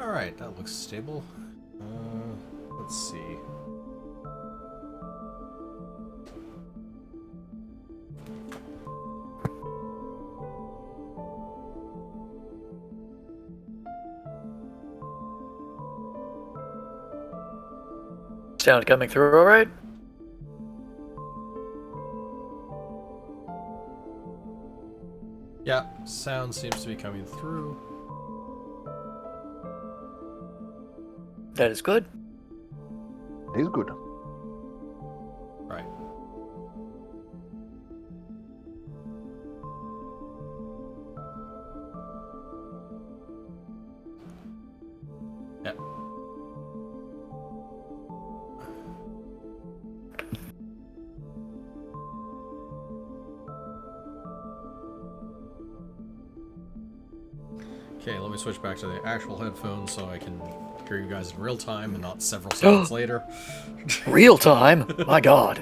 Alright, that looks stable. Let's see. Sound coming through all right? Yeah, sound seems to be coming through. That is good. It is good. Right. Yep. Okay, let me switch back to the actual headphones so I can hear you guys in real time and not several seconds later. Real time? My god.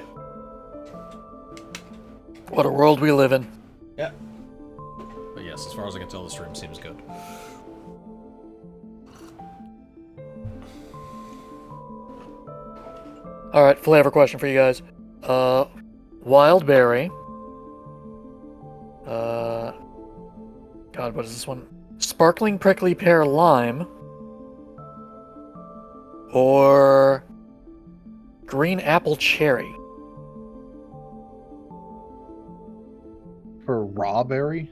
What a world we live in. Yeah. But yes, as far as I can tell, the stream seems good. Alright, flavor question for you guys. Wild berry. God, what is this one? Sparkling prickly pear lime. Or green apple cherry. For raw berry?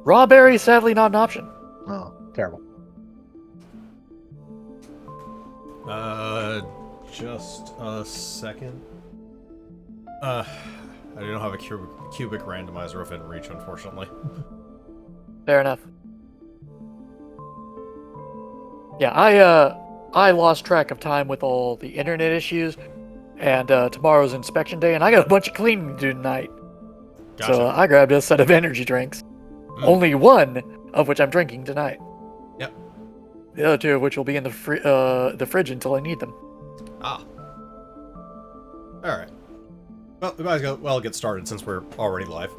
Raw berry, sadly, not an option. Oh, terrible. Just a second. I don't have a cubic randomizer within reach, unfortunately. Fair enough. Yeah, I lost track of time with all the internet issues, and tomorrow's inspection day, and I got a bunch of cleaning to do tonight. Gotcha. So I grabbed a set of energy drinks. Only one of which I'm drinking tonight. Yep. The other two of which will be in the fridge until I need them. Ah. Alright. Well, we might as well get started since we're already live.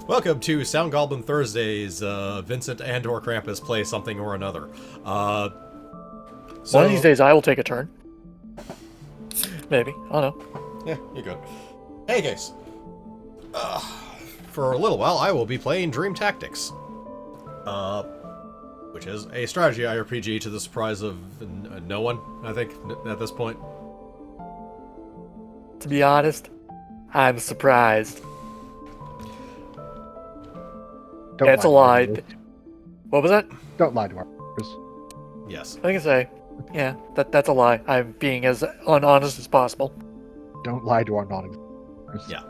Welcome to Sound Goblin Thursdays. Vincent and/or Krampus play something or another. One of these days I will take a turn. Maybe. I don't know. Yeah, you're good. Hey, guys. For a little while, I will be playing Dream Tactics. Which is a strategy RPG to the surprise of no one, I think, at this point. To be honest, I'm surprised. Don't Yeah, it's a lie lie. to us. What was that? Don't lie to us. Yes. I can say, yeah, that's a lie. I'm being as unhonest as possible. Don't lie to our non-existence. Yeah.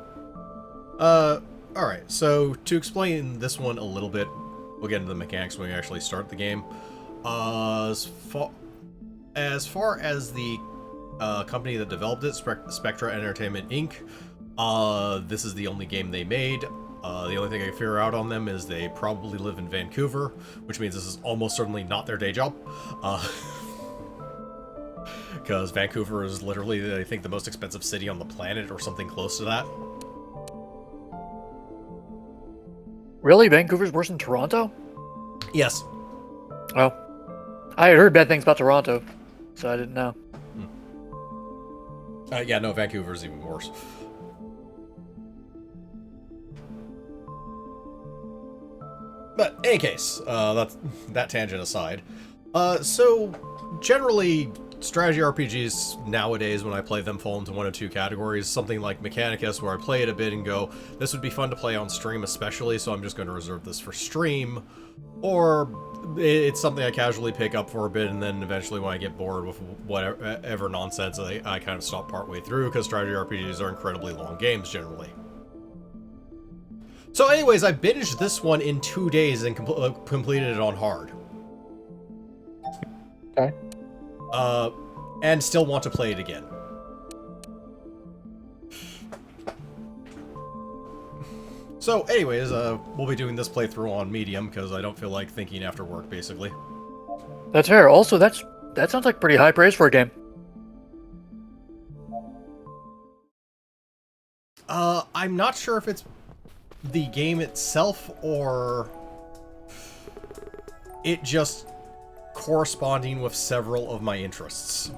Alright, so to explain this one a little bit, we'll get into the mechanics when we actually start the game. As far as the company that developed it, Spectra Entertainment Inc., this is the only game they made. The only thing I can figure out on them is they probably live in Vancouver, which means this is almost certainly not their day job. Because Vancouver is literally, I think, the most expensive city on the planet, or something close to that. Really? Vancouver's worse than Toronto? Yes. Oh. I had heard bad things about Toronto, so I didn't know. Yeah, no, Vancouver's even worse. But, in any case, that tangent aside. So, generally, strategy RPGs nowadays, when I play them, fall into one of two categories. Something like Mechanicus, where I play it a bit and go, this would be fun to play on stream especially, so I'm just going to reserve this for stream. Or it's something I casually pick up for a bit, and then eventually when I get bored with whatever nonsense, I kind of stop partway through, because strategy RPGs are incredibly long games, generally. So anyways, I binged this one in 2 days and completed it on hard. Okay. And still want to play it again. So anyways, we'll be doing this playthrough on medium, because I don't feel like thinking after work, basically. That's fair. Also, that sounds like pretty high praise for a game. I'm not sure if it's the game itself, or it just corresponding with several of my interests.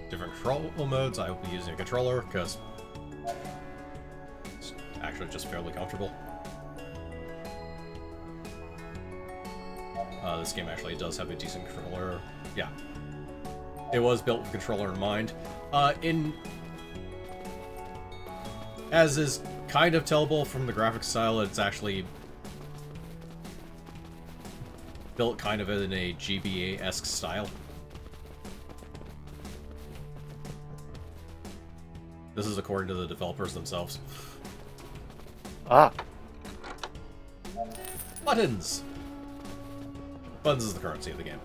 Different control modes. I will be using a controller because it's actually just fairly comfortable. This game actually does have a decent controller. Yeah, it was built with controller in mind. As is kind of tellable from the graphic style, it's actually built kind of in a GBA-esque style. This is according to the developers themselves. Ah. Buttons! Buttons is the currency of the game.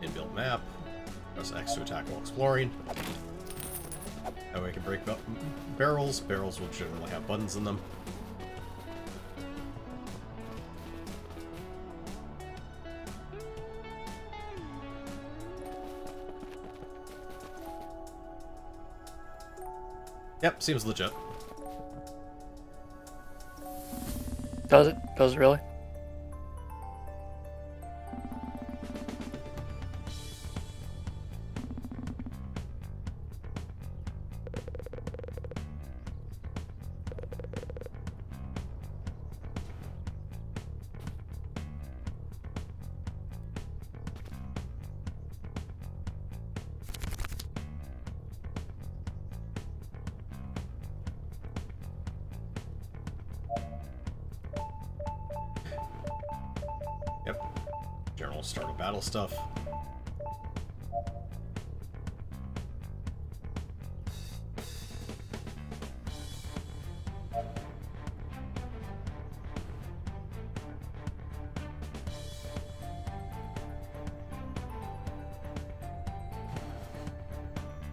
Inbuilt map. Press X to attack while exploring. That way I can break barrels. Barrels will generally have buttons in them. Yep, seems legit. Does it? Does it really? Yep. General start of battle stuff.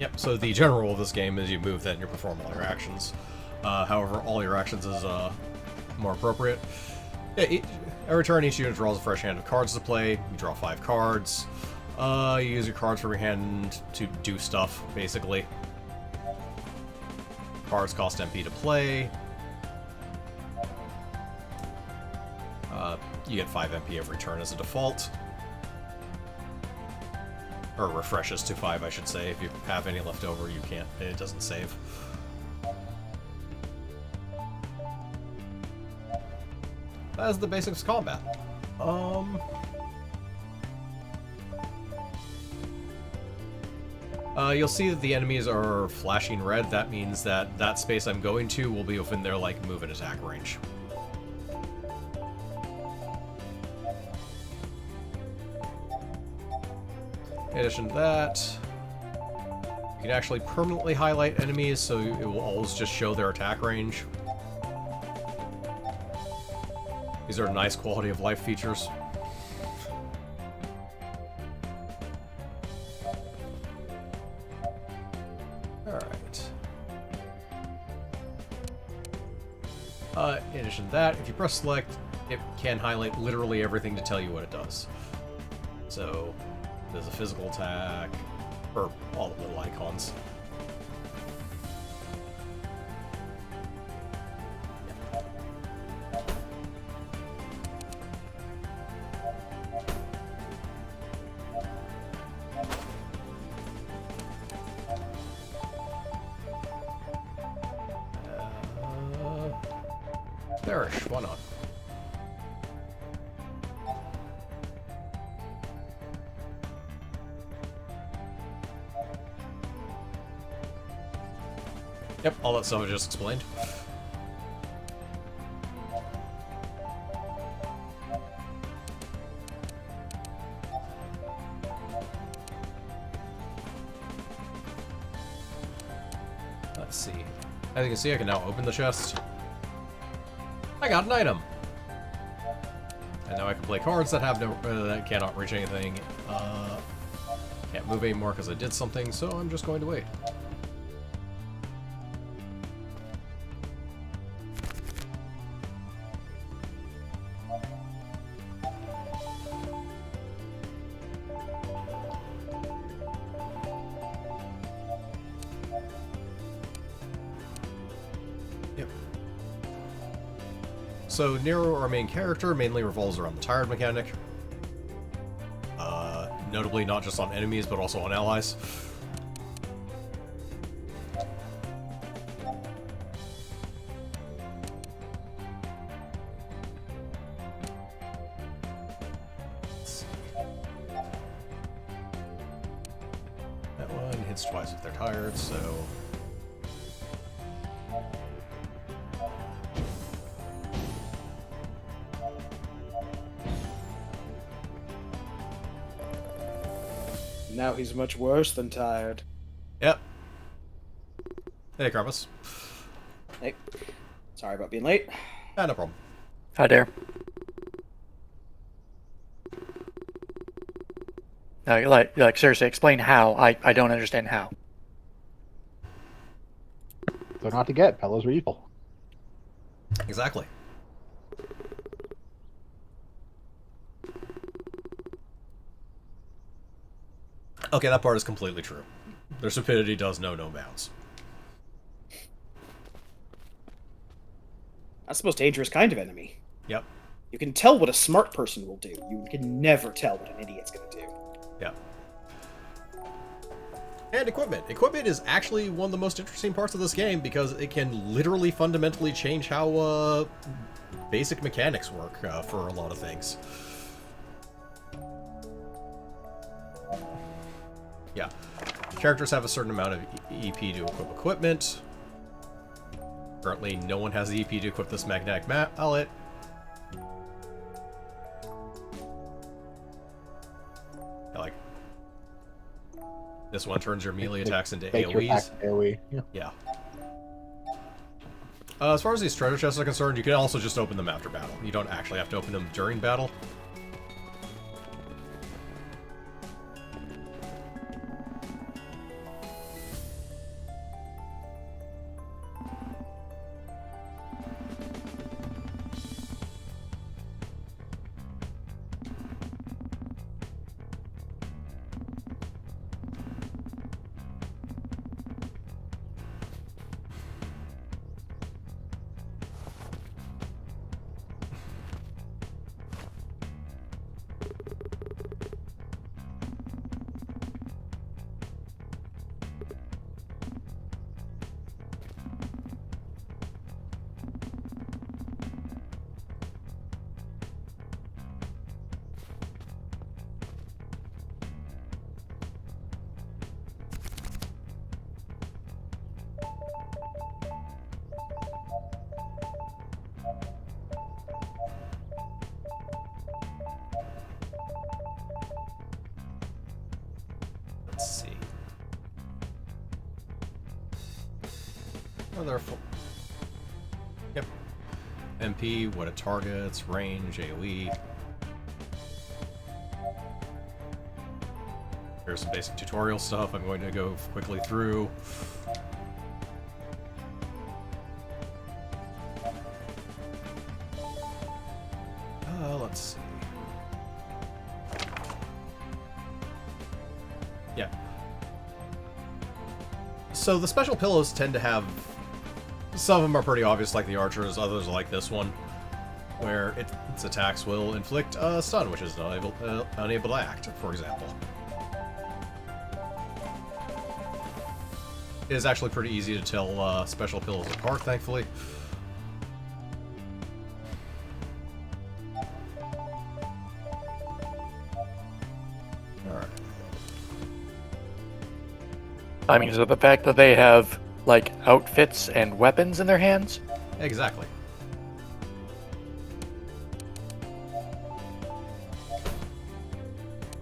Yep, so the general rule of this game is you move, then you perform all your actions. However, all your actions is more appropriate. Yeah, every turn, each unit draws a fresh hand of cards to play. You draw 5 cards. You use your cards from your hand to do stuff, basically. Cards cost MP to play. You get 5 MP every turn as a default. Or refreshes to 5, I should say. If you have any left over, you can't. It doesn't save. That is the basics of combat. You'll see that the enemies are flashing red. That means that that space I'm going to will be within their, like, move and attack range. In addition to that, you can actually permanently highlight enemies, so it will always just show their attack range. These are nice quality of life features. Alright. In addition to that, if you press select, it can highlight literally everything to tell you what it does. So, there's a physical attack, or all the little icons. Perish, why not? Yep, all that stuff I just explained. Let's see. As you can see, I can now open the chest. I got an item! And now I can play cards that have no that cannot reach anything. Can't move anymore because I did something, so I'm just going to wait. Yep. So Nero, our main character, mainly revolves around the tired mechanic. Notably not just on enemies, but also on allies. Let's see. That one hits twice if they're tired, so... Now he's much worse than tired. Yep. Hey, Krampus. Hey, sorry about being late. No problem. Hi there. No, like seriously, explain how. I don't understand how. So not to get, fellows are evil. Exactly. Okay, that part is completely true. Their stupidity does know no bounds. That's the most dangerous kind of enemy. Yep. You can tell what a smart person will do. You can never tell what an idiot's gonna do. Yep. And equipment. Equipment is actually one of the most interesting parts of this game because it can literally fundamentally change how basic mechanics work for a lot of things. Yeah. Characters have a certain amount of EP to equip equipment. Currently, no one has the EP to equip this magnetic mallet. Like, this one turns your melee attacks into Make your attack AoEs. AoE. Yeah. Yeah. As far as these treasure chests are concerned, you can also just open them after battle. You don't actually have to open them during battle. Let's see. Oh, they're full. Yep. MP, what it targets, range, AoE. Here's some basic tutorial stuff I'm going to go quickly through. Let's see. Yeah. So the special pillows tend to have... Some of them are pretty obvious, like the archers, others are like this one, where its attacks will inflict a stun, which is unable to act, for example. It is actually pretty easy to tell special pillows apart, thankfully. I mean, so the fact that they have like outfits and weapons in their hands. Exactly.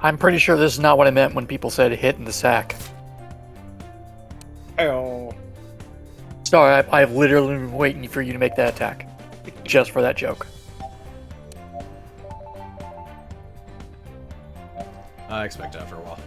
I'm pretty sure this is not what I meant when people said hit in the sack. Oh, Sorry, I've literally been waiting for you to make that attack. Just for that joke. I expect after a while.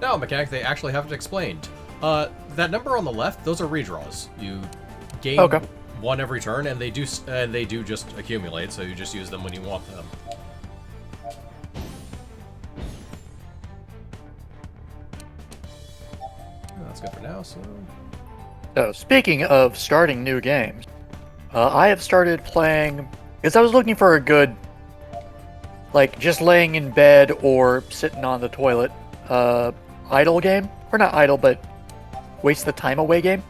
Now, a mechanic they actually haven't explained. That number on the left, those are redraws. You gain Okay. one every turn, and they do just accumulate. So you just use them when you want them. That's good for now. So, speaking of starting new games, I have started playing because I was looking for a good, like, just laying in bed or sitting on the toilet, idle game, or not idle, but waste the time away game.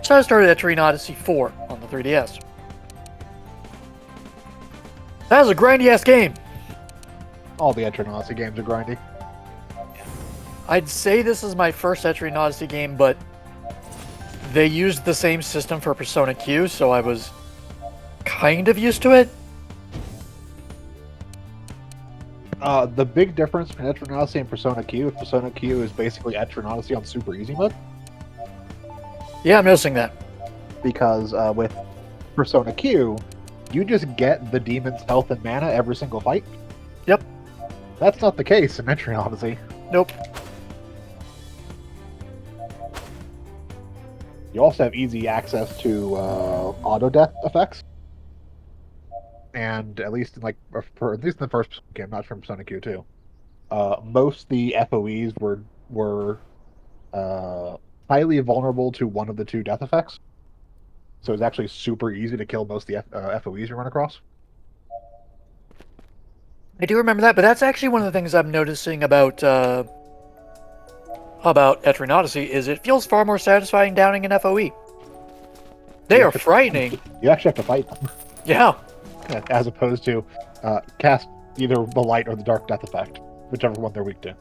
So I started Etrian Odyssey 4 on the 3DS. That was a grindy ass game. All the Etrian Odyssey games are grindy. I'd say this is my first Etrian Odyssey game, but they used the same system for Persona Q, so I was kind of used to it. The big difference between Etrian Odyssey and Persona Q, Persona Q is basically Etrian Odyssey on super easy mode. Yeah, I'm noticing that. Because with Persona Q, you just get the demon's health and mana every single fight. Yep. That's not the case in Etrian Odyssey. Nope. You also have easy access to auto death effects, and at least in at least in the first game, not from Persona Q too. Most of the FOEs were highly vulnerable to one of the two death effects, so it's actually super easy to kill most of the FOEs you run across. I do remember that, but that's actually one of the things I'm noticing about Etrian Odyssey is it feels far more satisfying downing an FOE. They are frightening. You actually have to fight them, Yeah. as opposed to cast either the light or the dark death effect, whichever one they're weak to.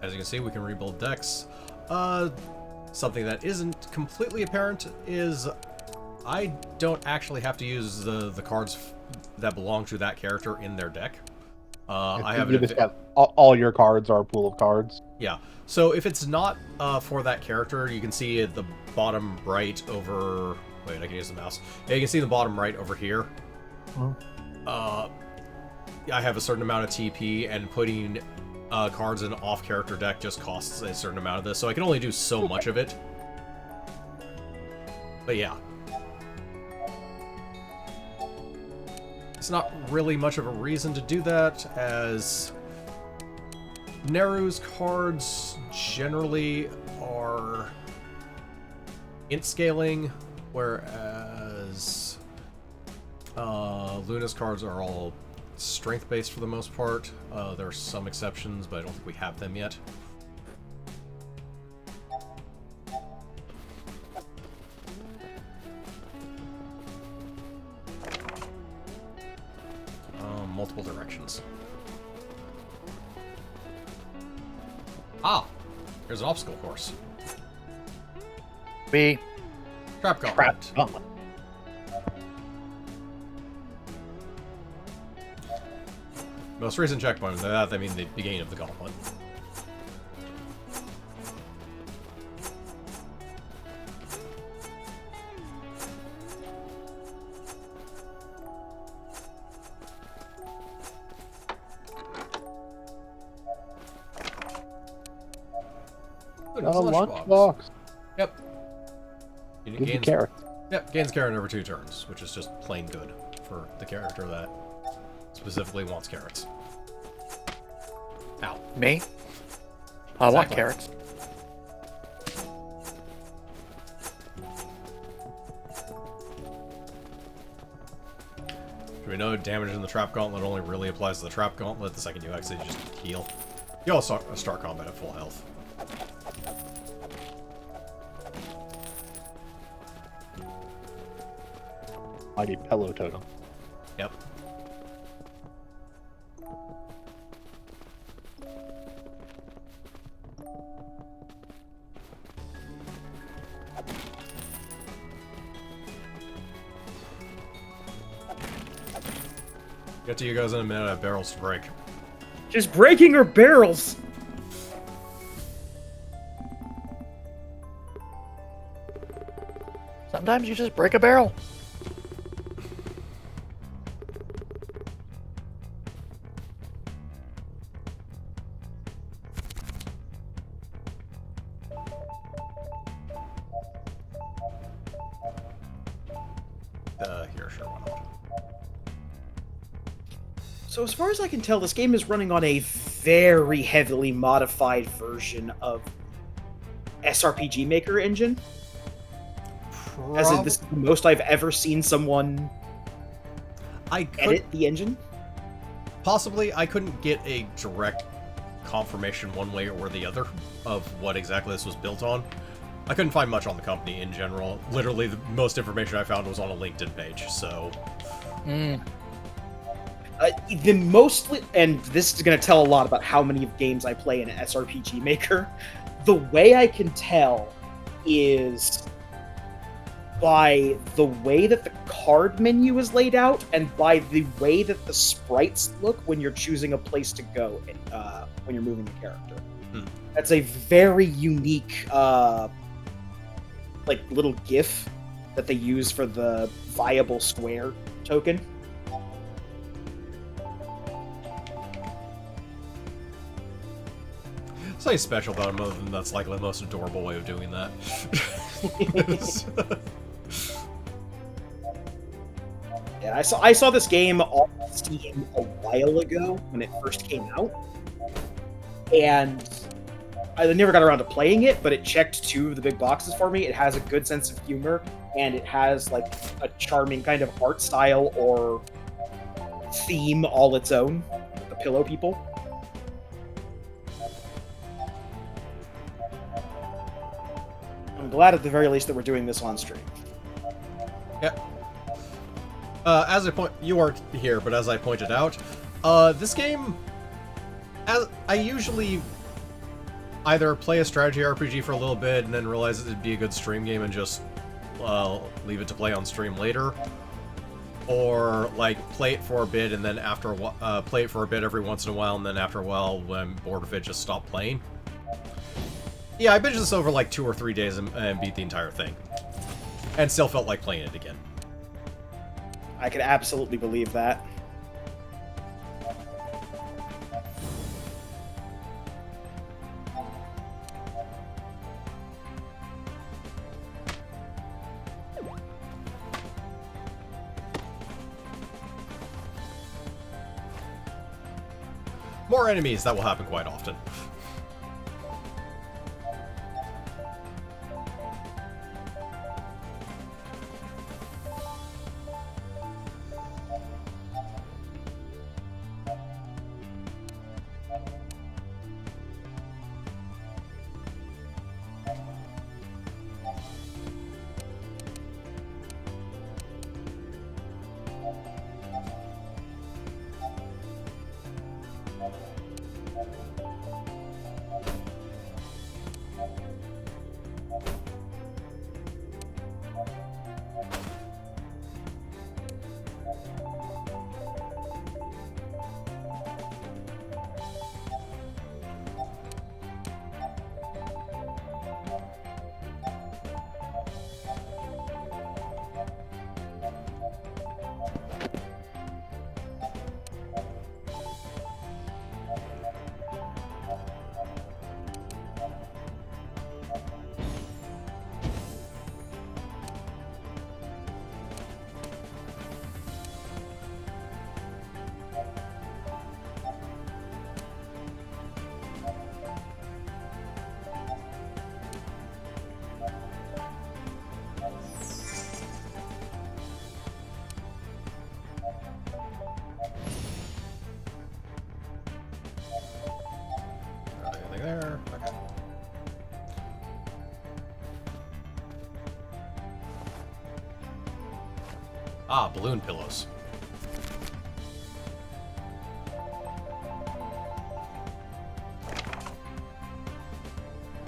As you can see, we can rebuild decks. Something that isn't completely apparent is I don't actually have to use the cards that belong to that character in their deck. I have You just have all your cards are a pool of cards. Yeah. So if it's not for that character, you can see at the bottom right over. Wait, I can use the mouse. Yeah, you can see the bottom right over here. I have a certain amount of TP, and putting cards in an off-character deck just costs a certain amount of this, so I can only do so much of it. But yeah. It's not really much of a reason to do that, as Neru's cards generally are int scaling, whereas Luna's cards are all strength-based for the most part. There are some exceptions, but I don't think we have them yet. Multiple directions. Ah! There's an obstacle course. Trap Gauntlet. Gauntlet. Most recent checkpoint. By that, I mean the beginning of the gauntlet. Ooh, A slush lunchbox. Yep. It Give you gains, carrot. yep, gains carrot every 2 turns, which is just plain good for the character that specifically wants carrots. Ow. Me? I want Exactly. carrots. we know damage in the Trap Gauntlet only really applies to the Trap Gauntlet the second you exit, you just heal. You also start combat at full health. Mighty Pillow Totem. Yep. Get to you guys in a minute, I have barrels to break. Just breaking her barrels. Sometimes you just break a barrel. Here, sure, why not? So as far as I can tell, this game is running on a very heavily modified version of SRPG Maker engine. As in, this is the most I've ever seen someone I could, edit the engine. possibly, I couldn't get a direct confirmation one way or the other of what exactly this was built on. I couldn't find much on the company in general. Literally, the most information I found was on a LinkedIn page, so... The mostly, and this is going to tell a lot about how many games I play in SRPG Maker. The way I can tell is by the way that the card menu is laid out and by the way that the sprites look when you're choosing a place to go when you're moving the character. That's a very unique like little GIF that they use for the viable square token. Something special about him other than that's like the most adorable way of doing that. Yeah, I saw this game on Steam a while ago when it first came out, and I never got around to playing it, but it checked 2 of the big boxes for me. It has a good sense of humor, and it has like a charming kind of art style or theme all its own. The Pillow People. I'm glad at the very least that we're doing this on stream. Yeah. As I you weren't here, but as I pointed out, this game, as I usually either play a strategy RPG for a little bit and then realize it'd be a good stream game and just leave it to play on stream later, or like play it for a bit and then after a while, play it for a bit every once in a while, and then after a while, when I'm bored of it, just stop playing. Yeah, I binged this over like 2 or 3 days and beat the entire thing, and still felt like playing it again. I could absolutely believe that. More enemies, that will happen quite often. Anything there? Okay. Ah, balloon pillows.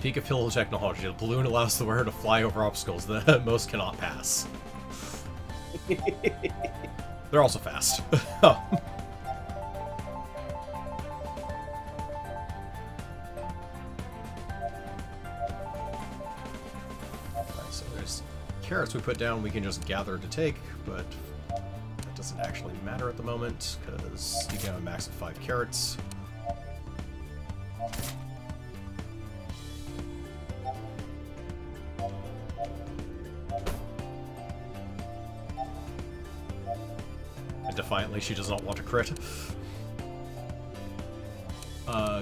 Peak of pillow technology. The balloon allows the wearer to fly over obstacles that most cannot pass. They're also fast. So there's carrots we put down we can just gather to take, but that doesn't actually matter at the moment, because you can have a max of 5 carrots. And defiantly, she does not want to crit. Alright.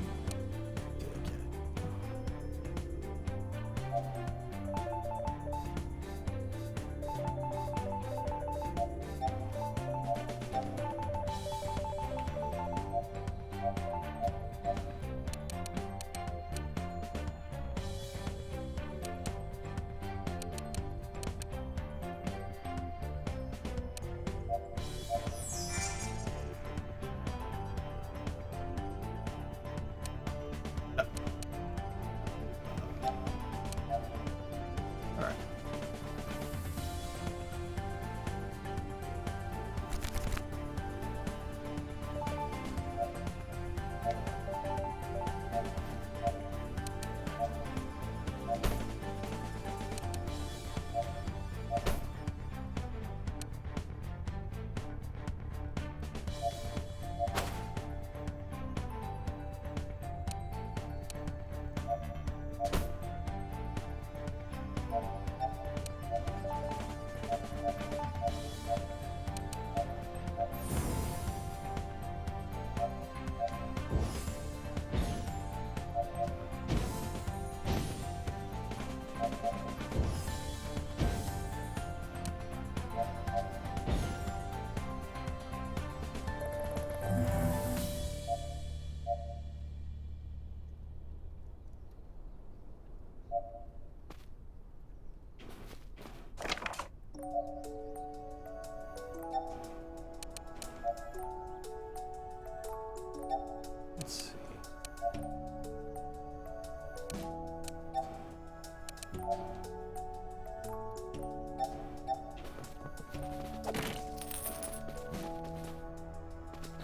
Let's see.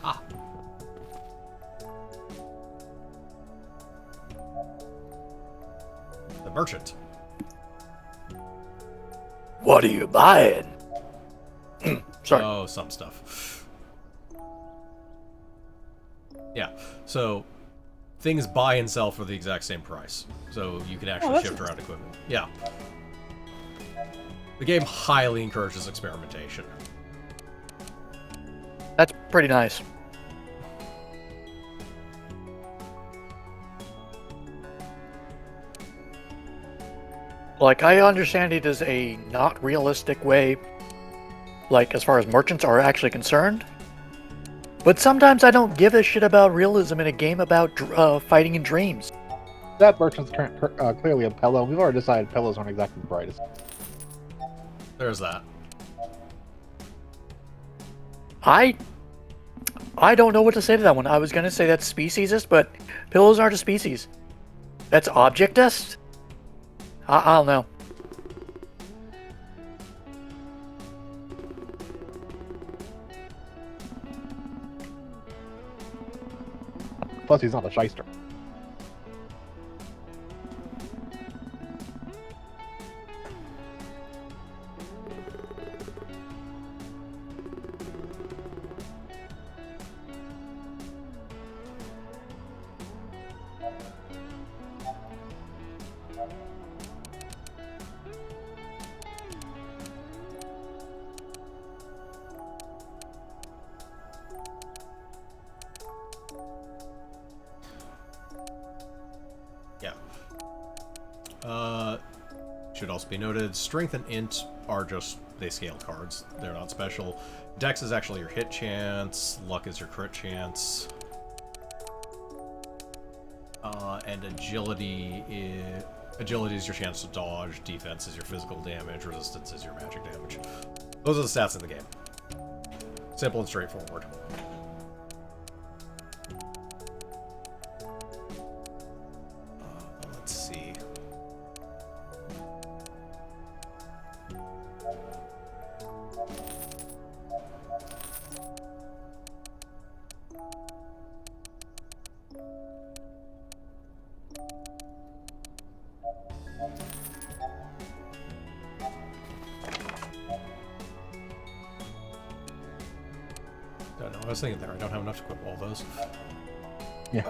Ah. The merchant. What are you buying? Sorry. Oh, some stuff. Yeah, so things buy and sell for the exact same price. So you can actually shift around equipment. Yeah. The game highly encourages experimentation. That's pretty nice. Like, I understand it is a not realistic way, like, as far as merchants are actually concerned. But sometimes I don't give a shit about realism in a game about fighting in dreams. That merchant's clearly a pillow. We've already decided pillows aren't exactly the brightest. There's that. I don't know what to say to that one. I was gonna say that's speciesist, but pillows aren't a species. That's objectist? I don't know. Plus, he's not a shyster. Yeah. Should also be noted, Strength and Int are just, they scale cards. They're not special. Dex is actually your hit chance. Luck is your crit chance. and agility is your chance to dodge, defense is your physical damage, resistance is your magic damage. Those are the stats in the game. Simple and straightforward. Let's see. Don't know. I was thinking there. I don't have enough to equip all those. Yeah.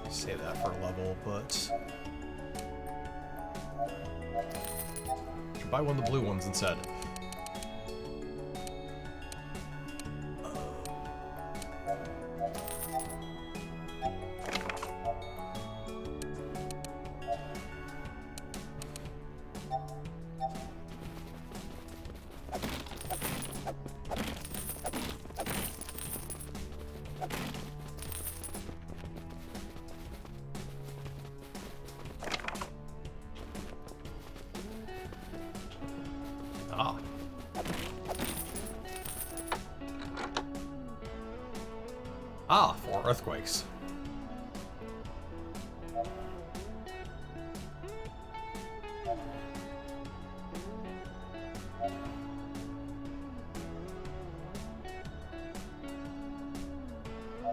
Save that for a level, but should buy one of the blue ones instead. Ah. Ah, 4 earthquakes.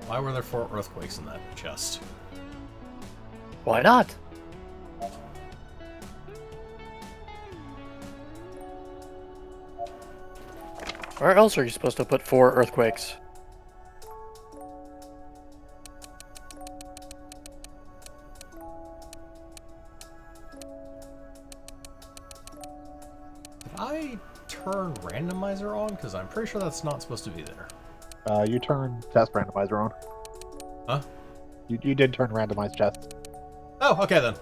Why were there 4 earthquakes in that chest? Why not? Where else are you supposed to put 4 earthquakes? Did I turn randomizer on? Because I'm pretty sure that's not supposed to be there. You turn test randomizer on. Huh? You did turn randomized chest. Oh, okay then.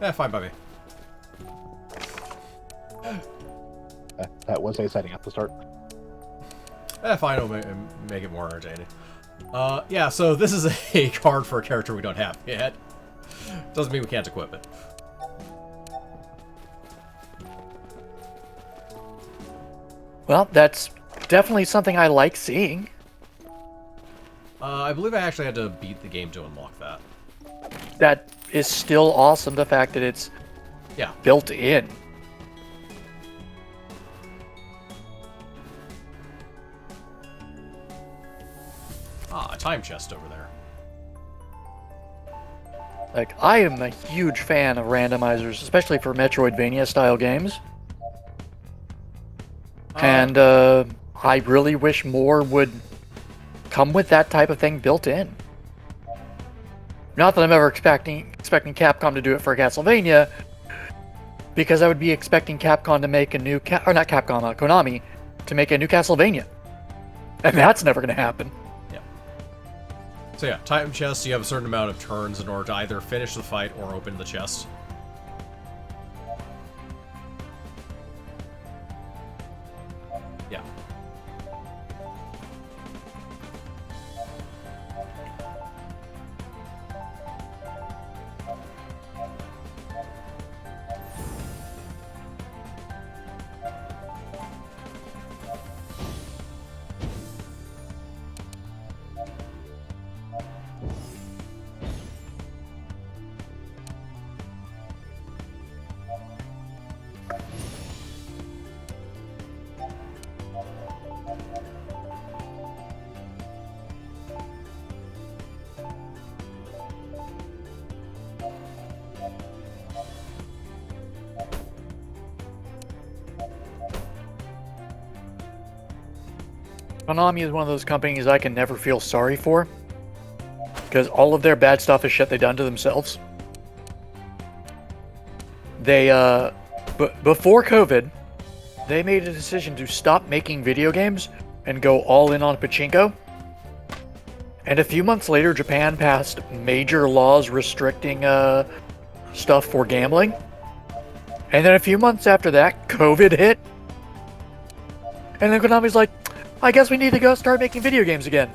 Yeah, fine by me. That was a setting at the start. Fine, it'll make it more entertaining. Yeah, so this is a card for a character we don't have yet. Doesn't mean we can't equip it. Well, that's definitely something I like seeing. I believe I actually had to beat the game to unlock that. That is still awesome, the fact that it's Yeah. built in. Ah, a time chest over there. Like, I am a huge fan of randomizers, especially for Metroidvania-style games. And I really wish more would come with that type of thing built in. Not that I'm ever expecting Capcom to do it for Castlevania, because I would be expecting Capcom to make a new or not Capcom, Konami to make a new Castlevania, and that's never going to happen. Yeah. So yeah, time chest. You have a certain amount of turns in order to either finish the fight or open the chest. Yeah. Konami is one of those companies I can never feel sorry for, because all of their bad stuff is shit they done to themselves. They, before COVID, they made a decision to stop making video games and go all in on pachinko. And a few months later, Japan passed major laws restricting stuff for gambling. And then a few months after that, COVID hit. And then Konami's like, I guess we need to go start making video games again.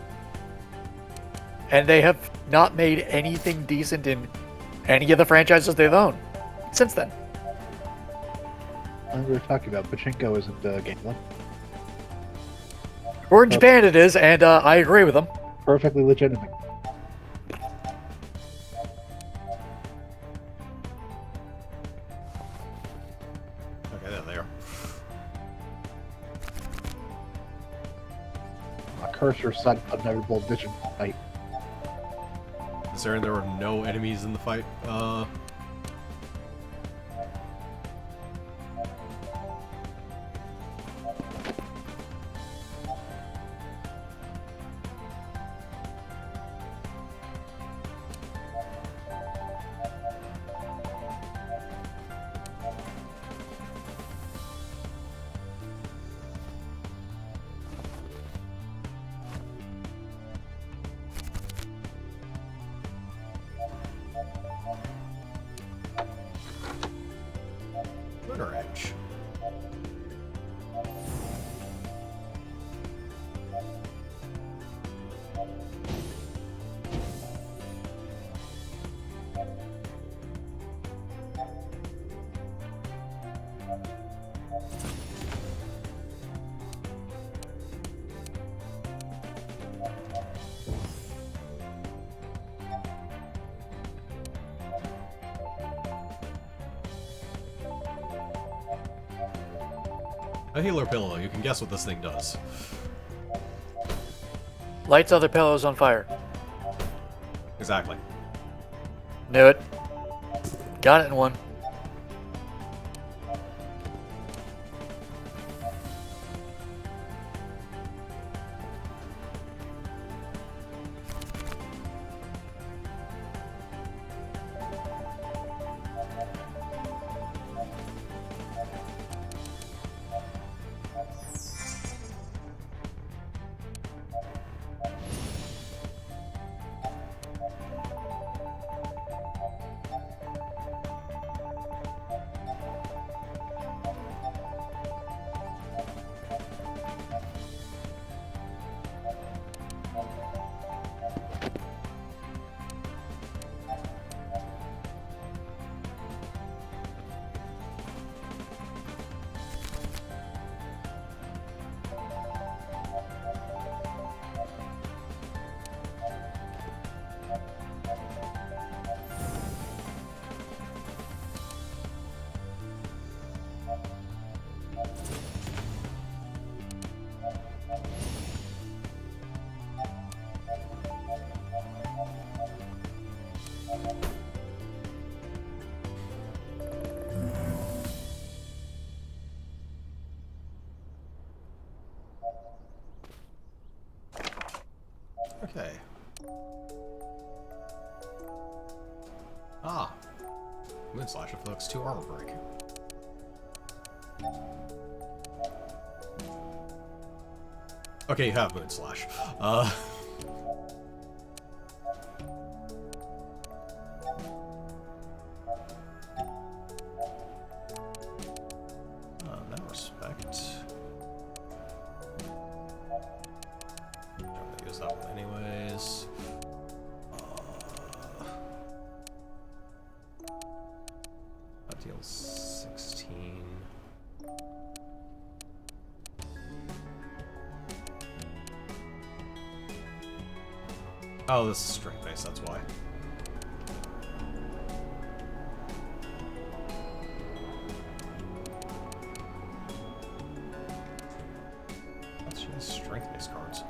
and they have not made anything decent in any of the franchises they've owned since then. We were talking about Pachinko isn't gambling. Or in Japan it is, and I agree with them. Perfectly legitimate. Okay, there they are. A cursor set inevitable vision fight. Considering there were no enemies in the fight, Lunar Edge. A healer pillow. You can guess what this thing does. Lights other pillows on fire. Exactly. Knew it. Got it in one. Okay. Ah. Moonslash inflicts 2 armor break. Okay, you have Moonslash. In that respect... I'm gonna use that one anyways. That deals 16. Oh, this is strength base, that's why. That's just strength base cards.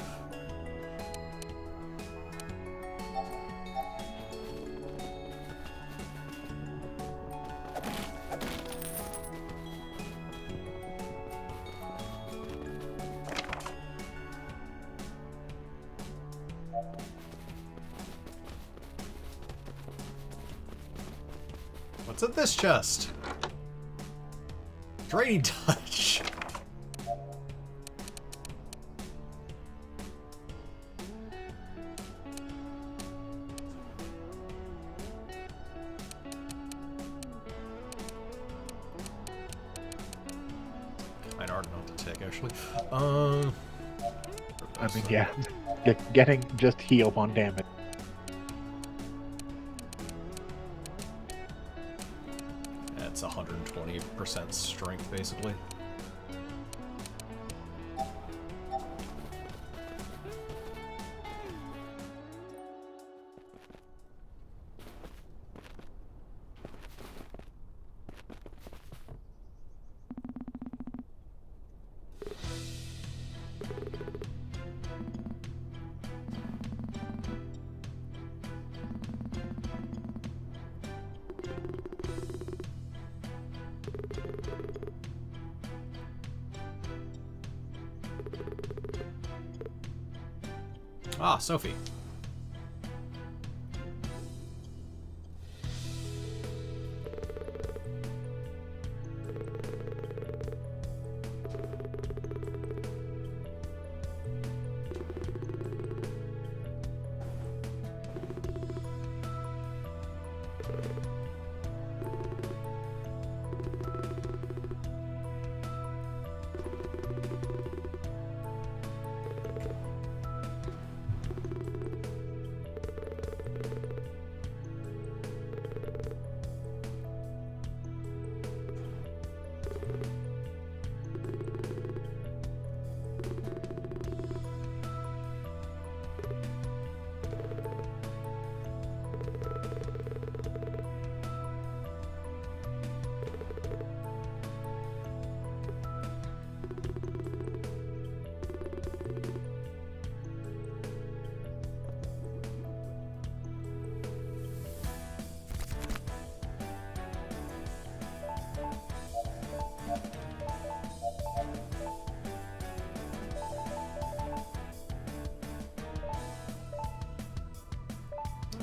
What's in this chest? Draining touch. Kind of hard not to take, actually. I mean, yeah, getting just heal on damage. that's 120% strength, basically. Ah, Sophie.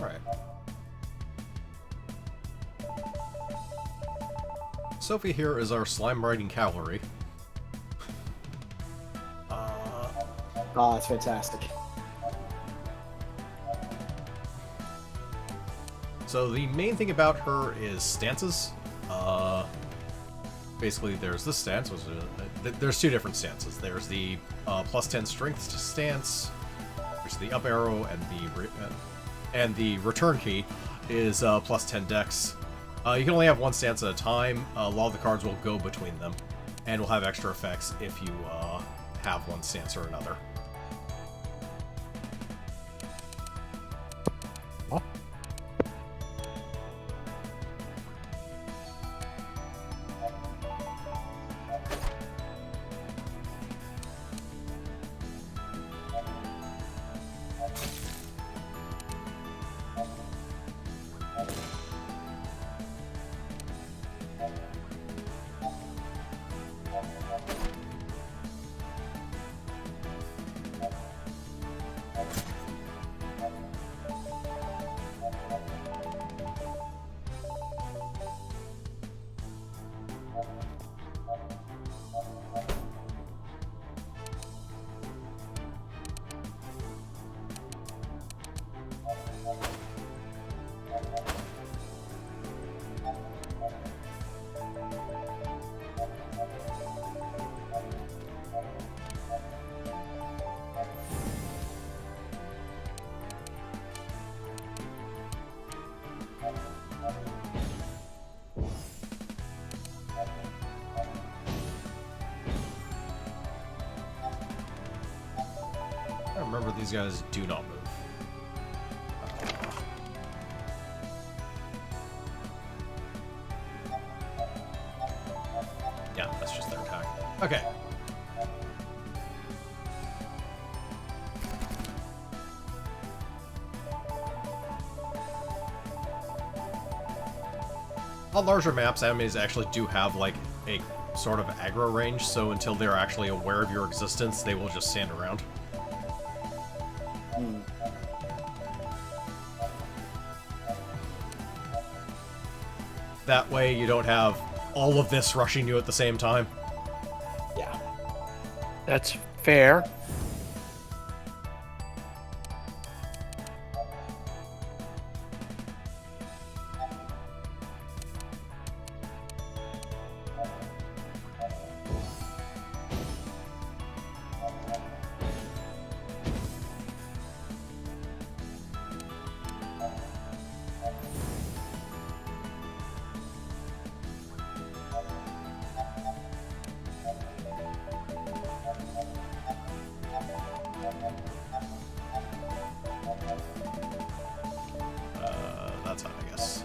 Alright. Sophie here is our slime-riding cavalry. Ah, it's fantastic. So the main thing about her is stances. Basically, there's this stance. There's two different stances. There's the plus 10 strength stance, which is the up arrow, and the return key is plus 10 dex. You can only have one stance at a time. A lot of the cards will go between them, and will have extra effects if you have one stance or another. Remember, these guys do not move. Yeah, that's just their attack. Okay. On larger maps, enemies actually do have, like, a sort of aggro range, so until they're actually aware of your existence, they will just stand around. That way you don't have all of this rushing you at the same time. Yeah. That's fair. that side, I guess.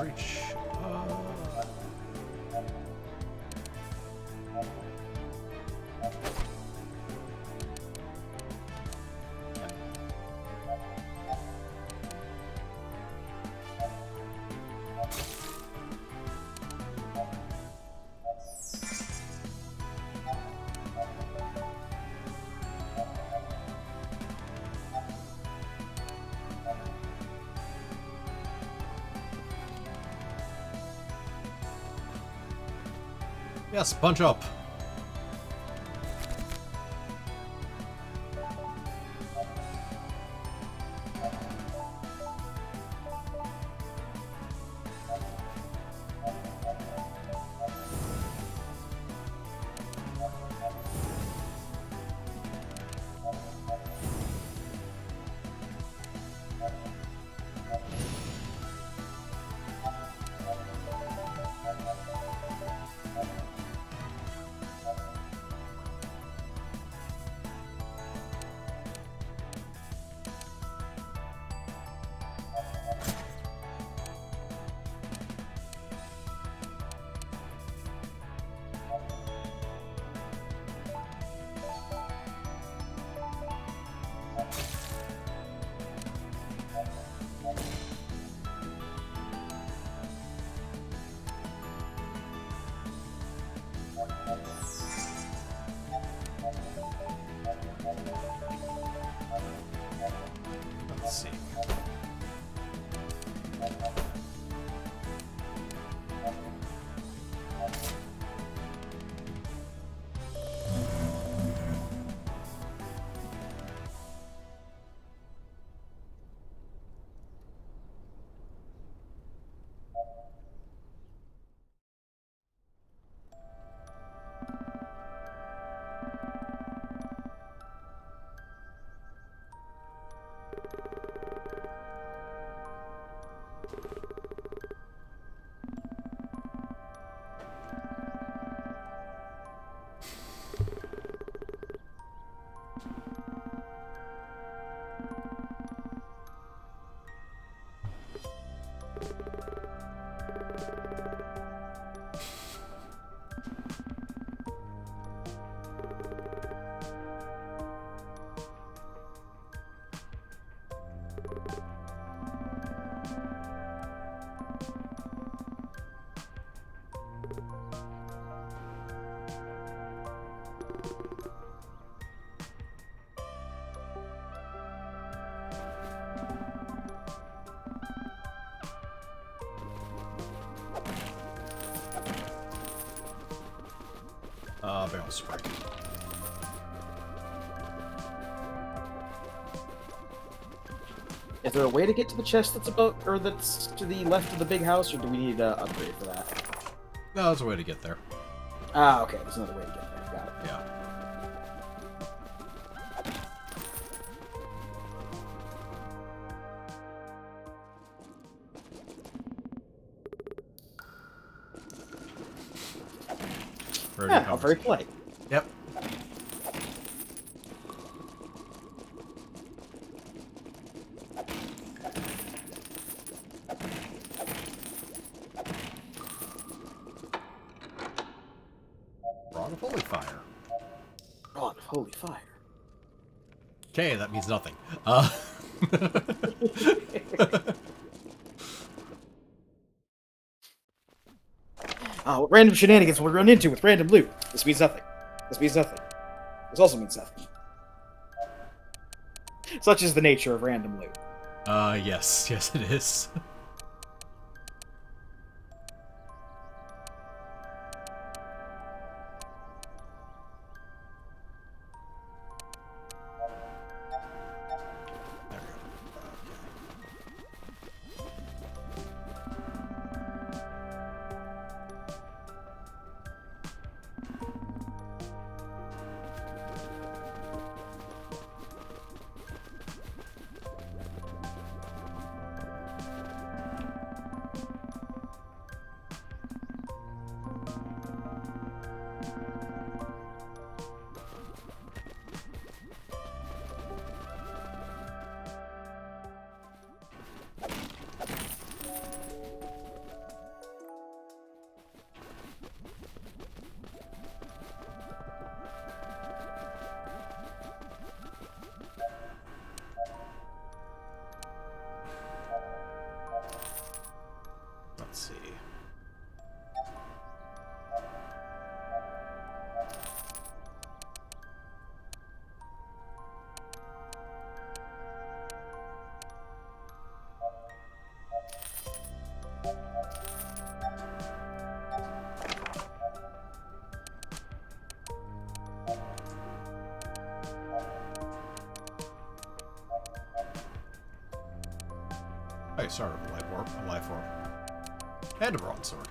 breach. Yes, punch up. Let's see. Barrel spray. Is there a way to get to the chest that's that's to the left of the big house, or do we need to upgrade for that? No, there's a way to get there. Ah, okay. There's another way to get there. Got it. Yeah. Yeah, how very polite. Yep. Rod of Holy Fire. Rod of Holy Fire. Okay, that means nothing. What random shenanigans we run into with random loot? This means nothing. This means nothing. This also means nothing. Such is the nature of random loot. Yes. Yes, it is. There we go. started with a life orb. And a broadsword.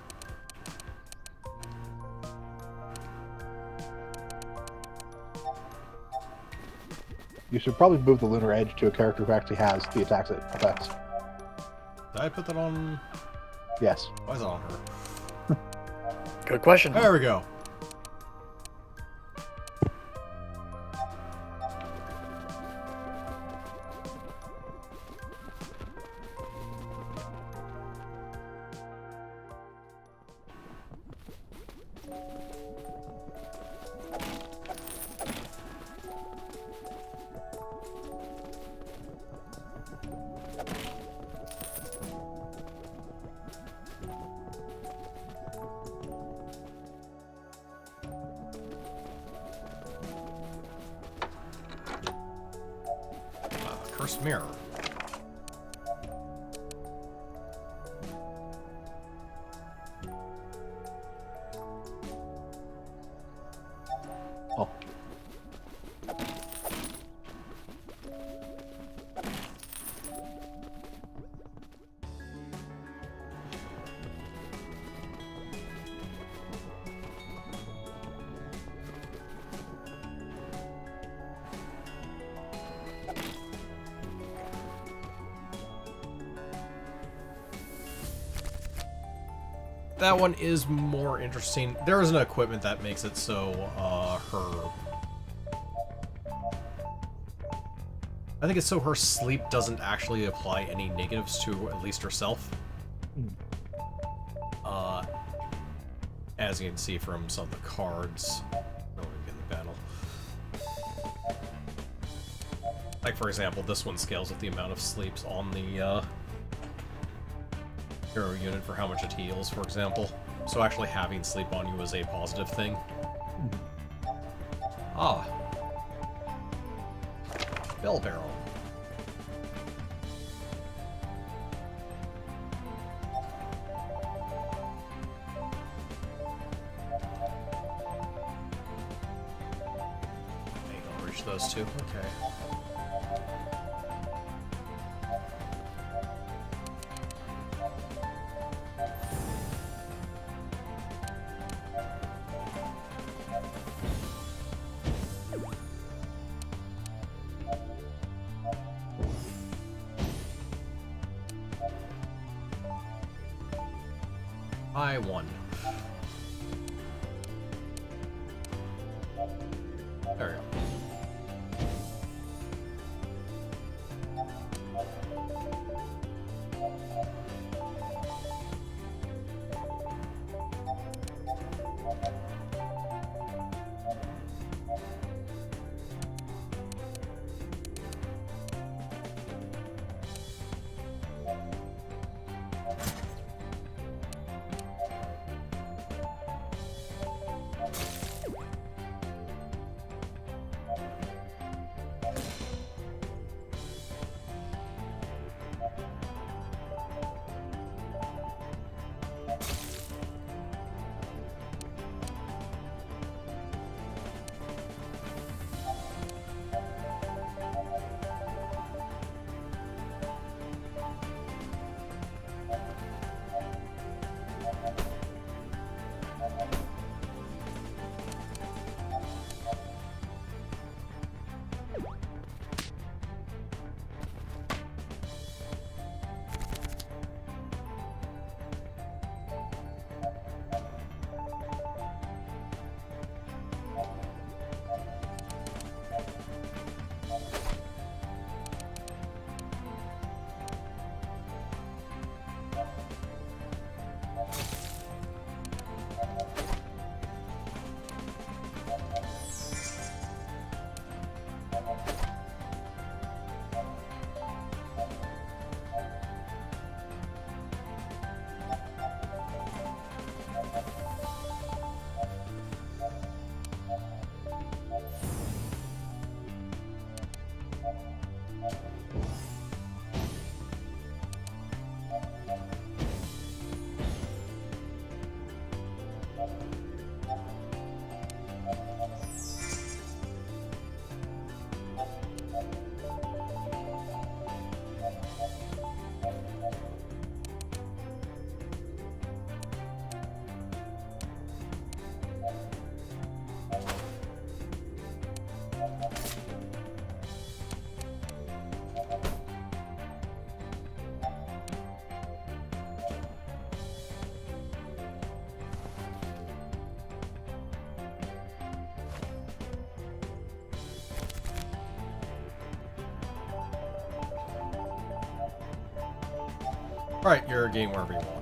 You should probably move the Lunar Edge to a character who actually has the attacks it affects. Did I put that on? Yes. Why is it on her? Good question. There we go. Cursed mirror. Oh. That one is more interesting. There is an equipment that makes it so I think it's so her sleep doesn't actually apply any negatives to at least herself. As you can see from some of the cards in the battle. Like, for example, this one scales with the amount of sleeps on the hero unit for how much it heals, for example. So actually having sleep on you is a positive thing. Ah. Bell barrel. Maybe I'll reach those two. Okay. I won. There we go. Alright, you're game wherever you want.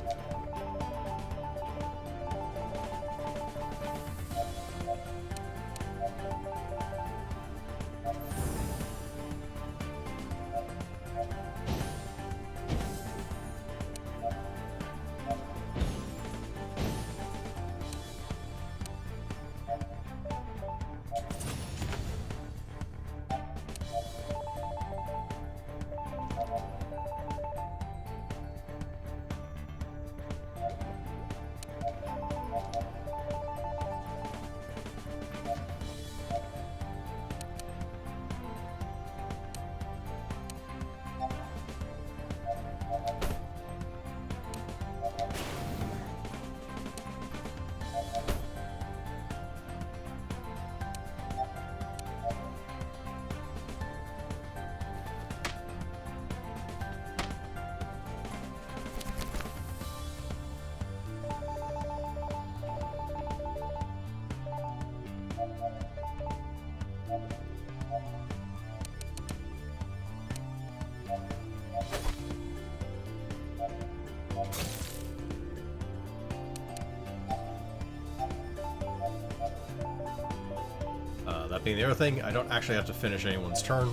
That being the other thing, I don't actually have to finish anyone's turn.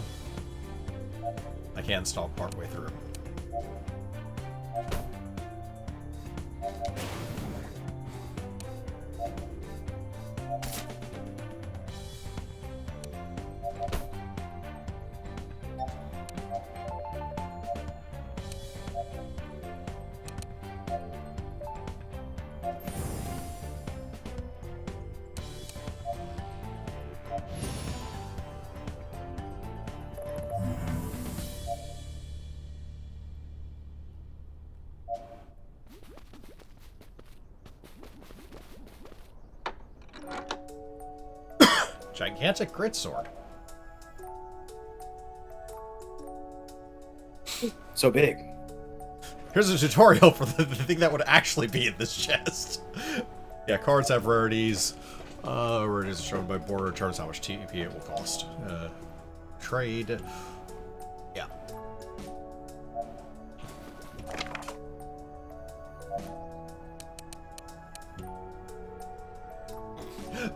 I can stop partway through. Gigantic grit sword. So big. Here's a tutorial for the thing that would actually be in this chest. Yeah, cards have rarities. Rarities are shown by border determines how much TP it will cost. Trade. Yeah.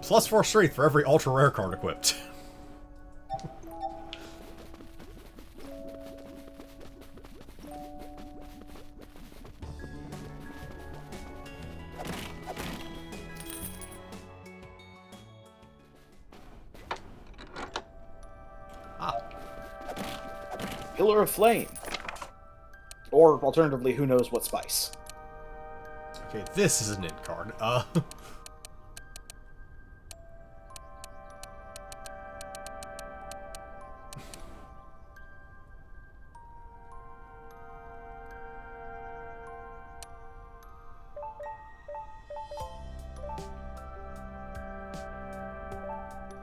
+4 strength for every ultra rare card equipped. Pillar of Flame. Or, alternatively, who knows what spice. Okay, this is an int card.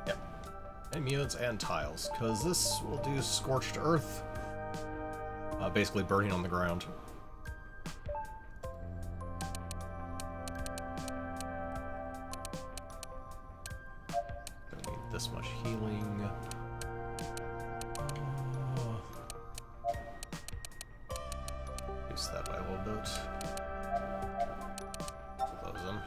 Yep. Immunes and tiles, because this will do Scorched Earth. Basically burning on the ground. Don't need this much healing. Use that by a little bit. Close them.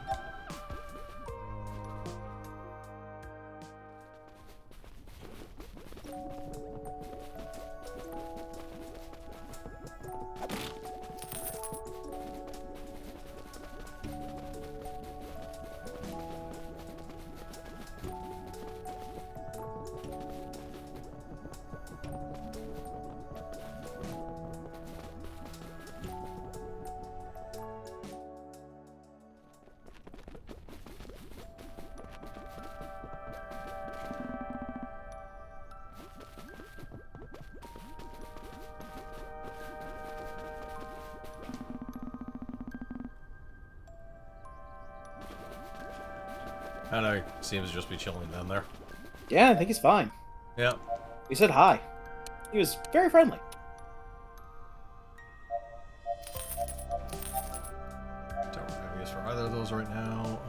I know, he seems to just be chilling down there. Yeah, I think he's fine. Yeah. He said hi. He was very friendly. Don't have use for either of those right now.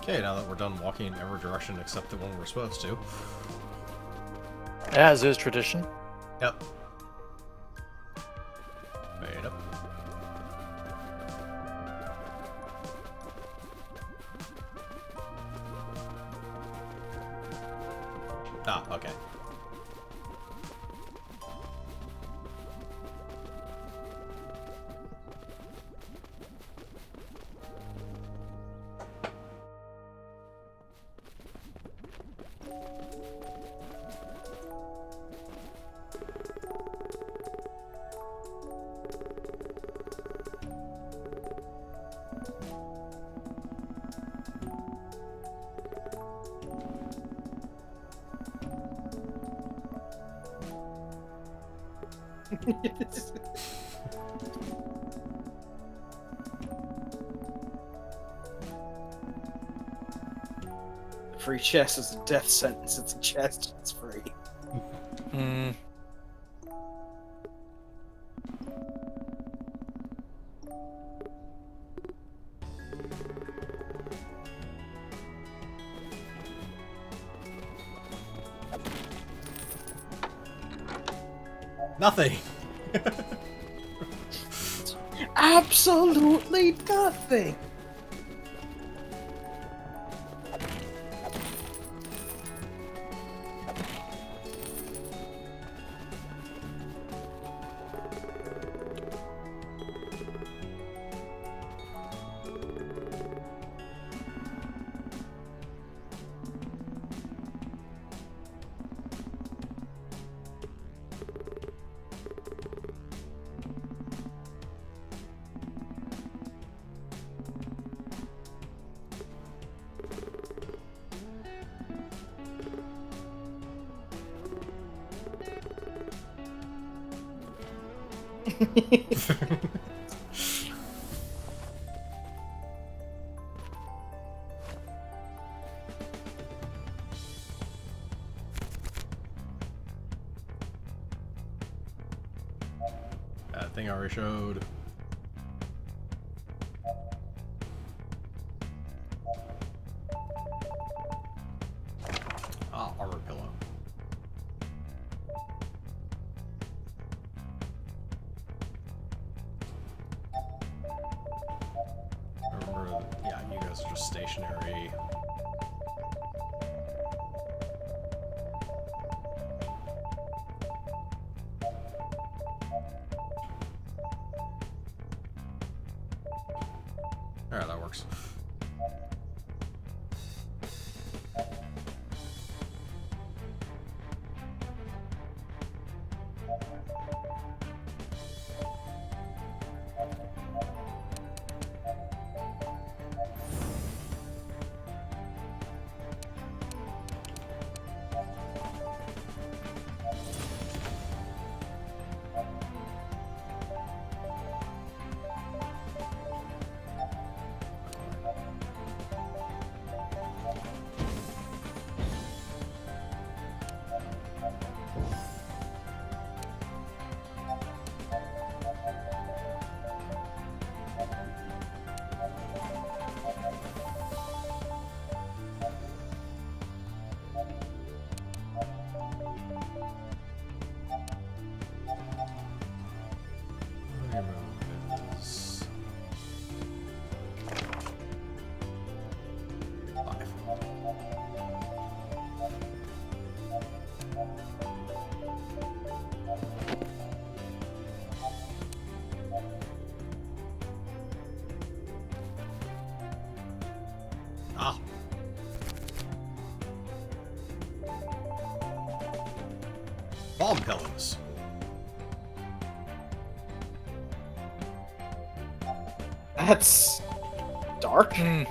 Okay, now that we're done walking in every direction except the one we're supposed to. As is tradition. Yep. Wait up. Ah, okay. Free chest is a death sentence. It's a chest. It's free. Hmm. Nothing! Absolutely nothing. That thing I already showed. Ah, armor pillow. Remember, yeah, you guys are just stationary. Alright, that works. Is 5. Ah. Bomb pillows. That's dark. Hmm.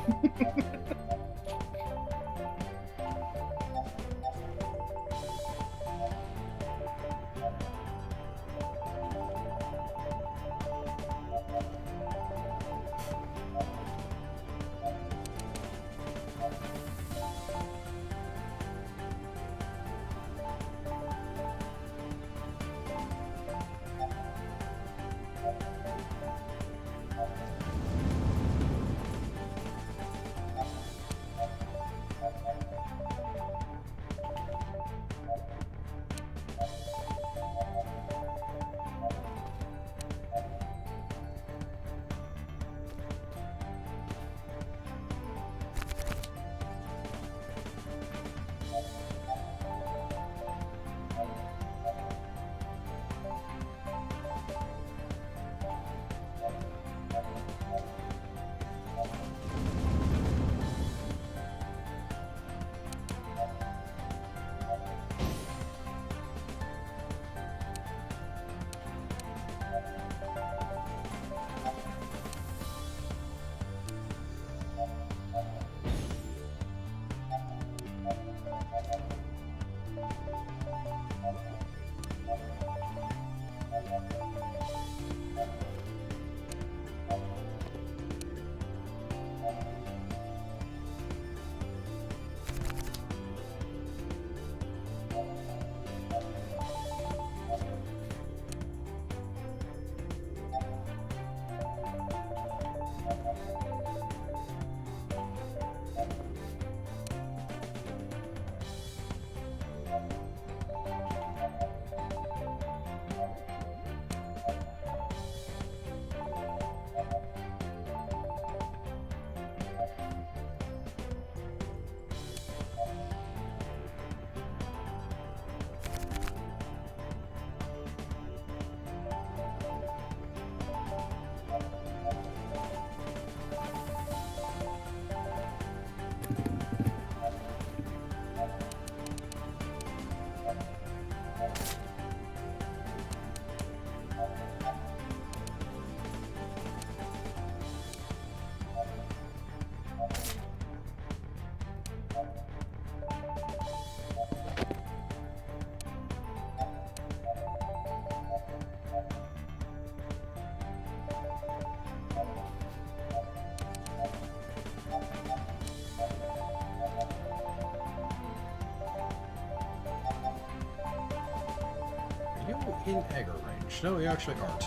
You in Egger range? No, you actually aren't.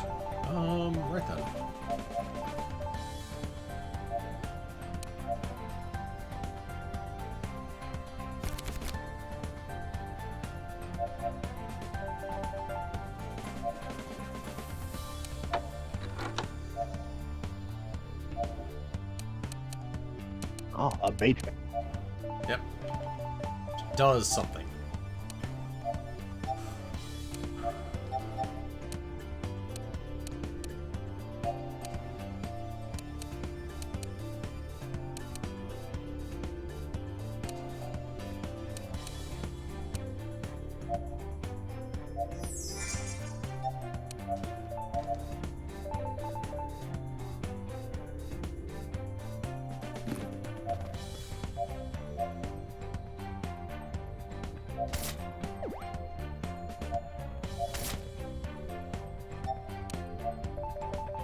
Right then. Oh, a mage. Yep. Does something.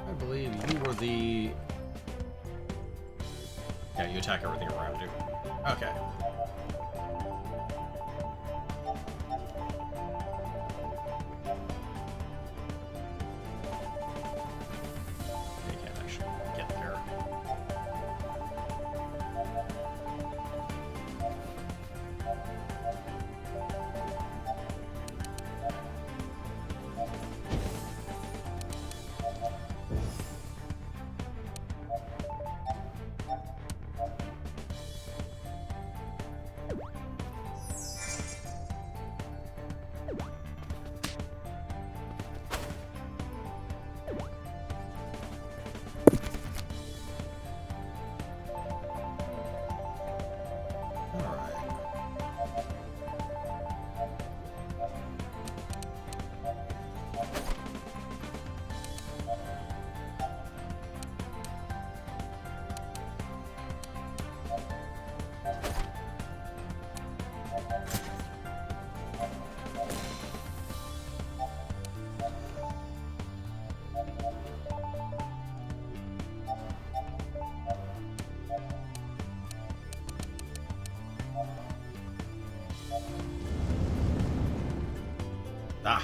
I believe you were the... Yeah, you attack everything around you. Okay. You can't actually get there. Ah.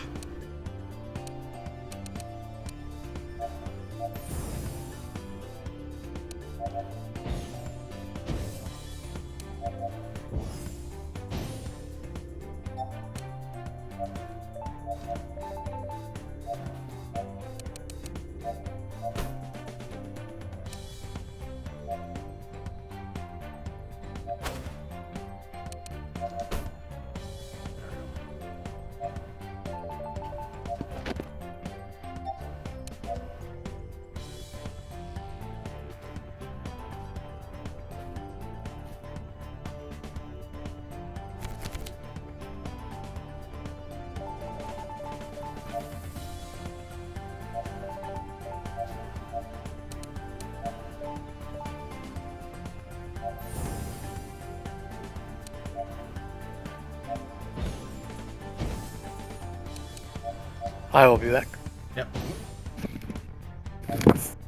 I will be back. Yep.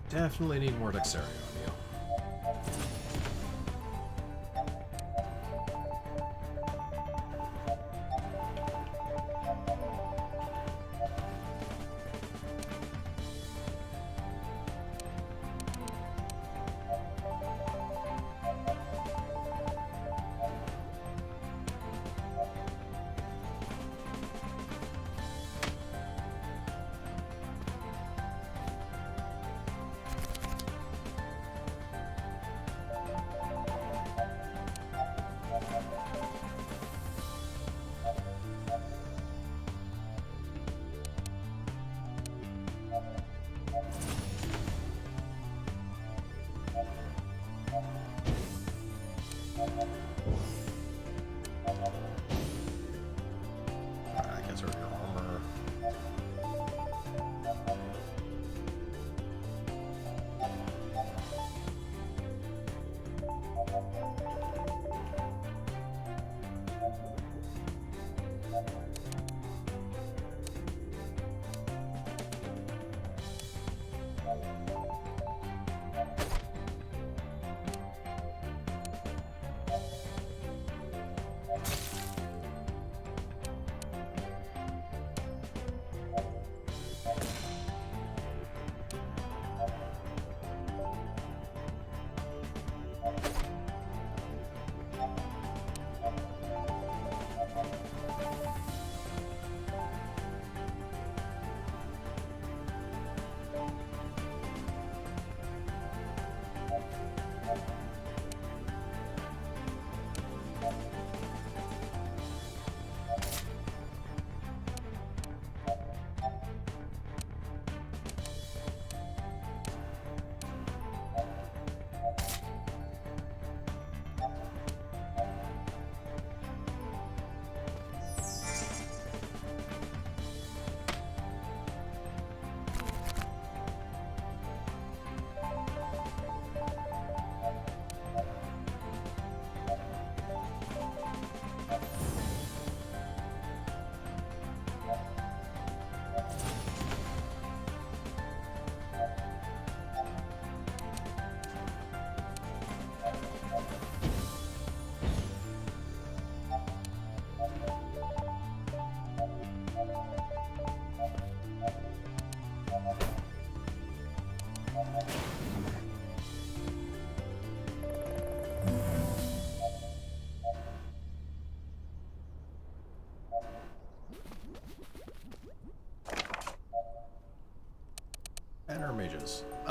Definitely need more dexterity on you.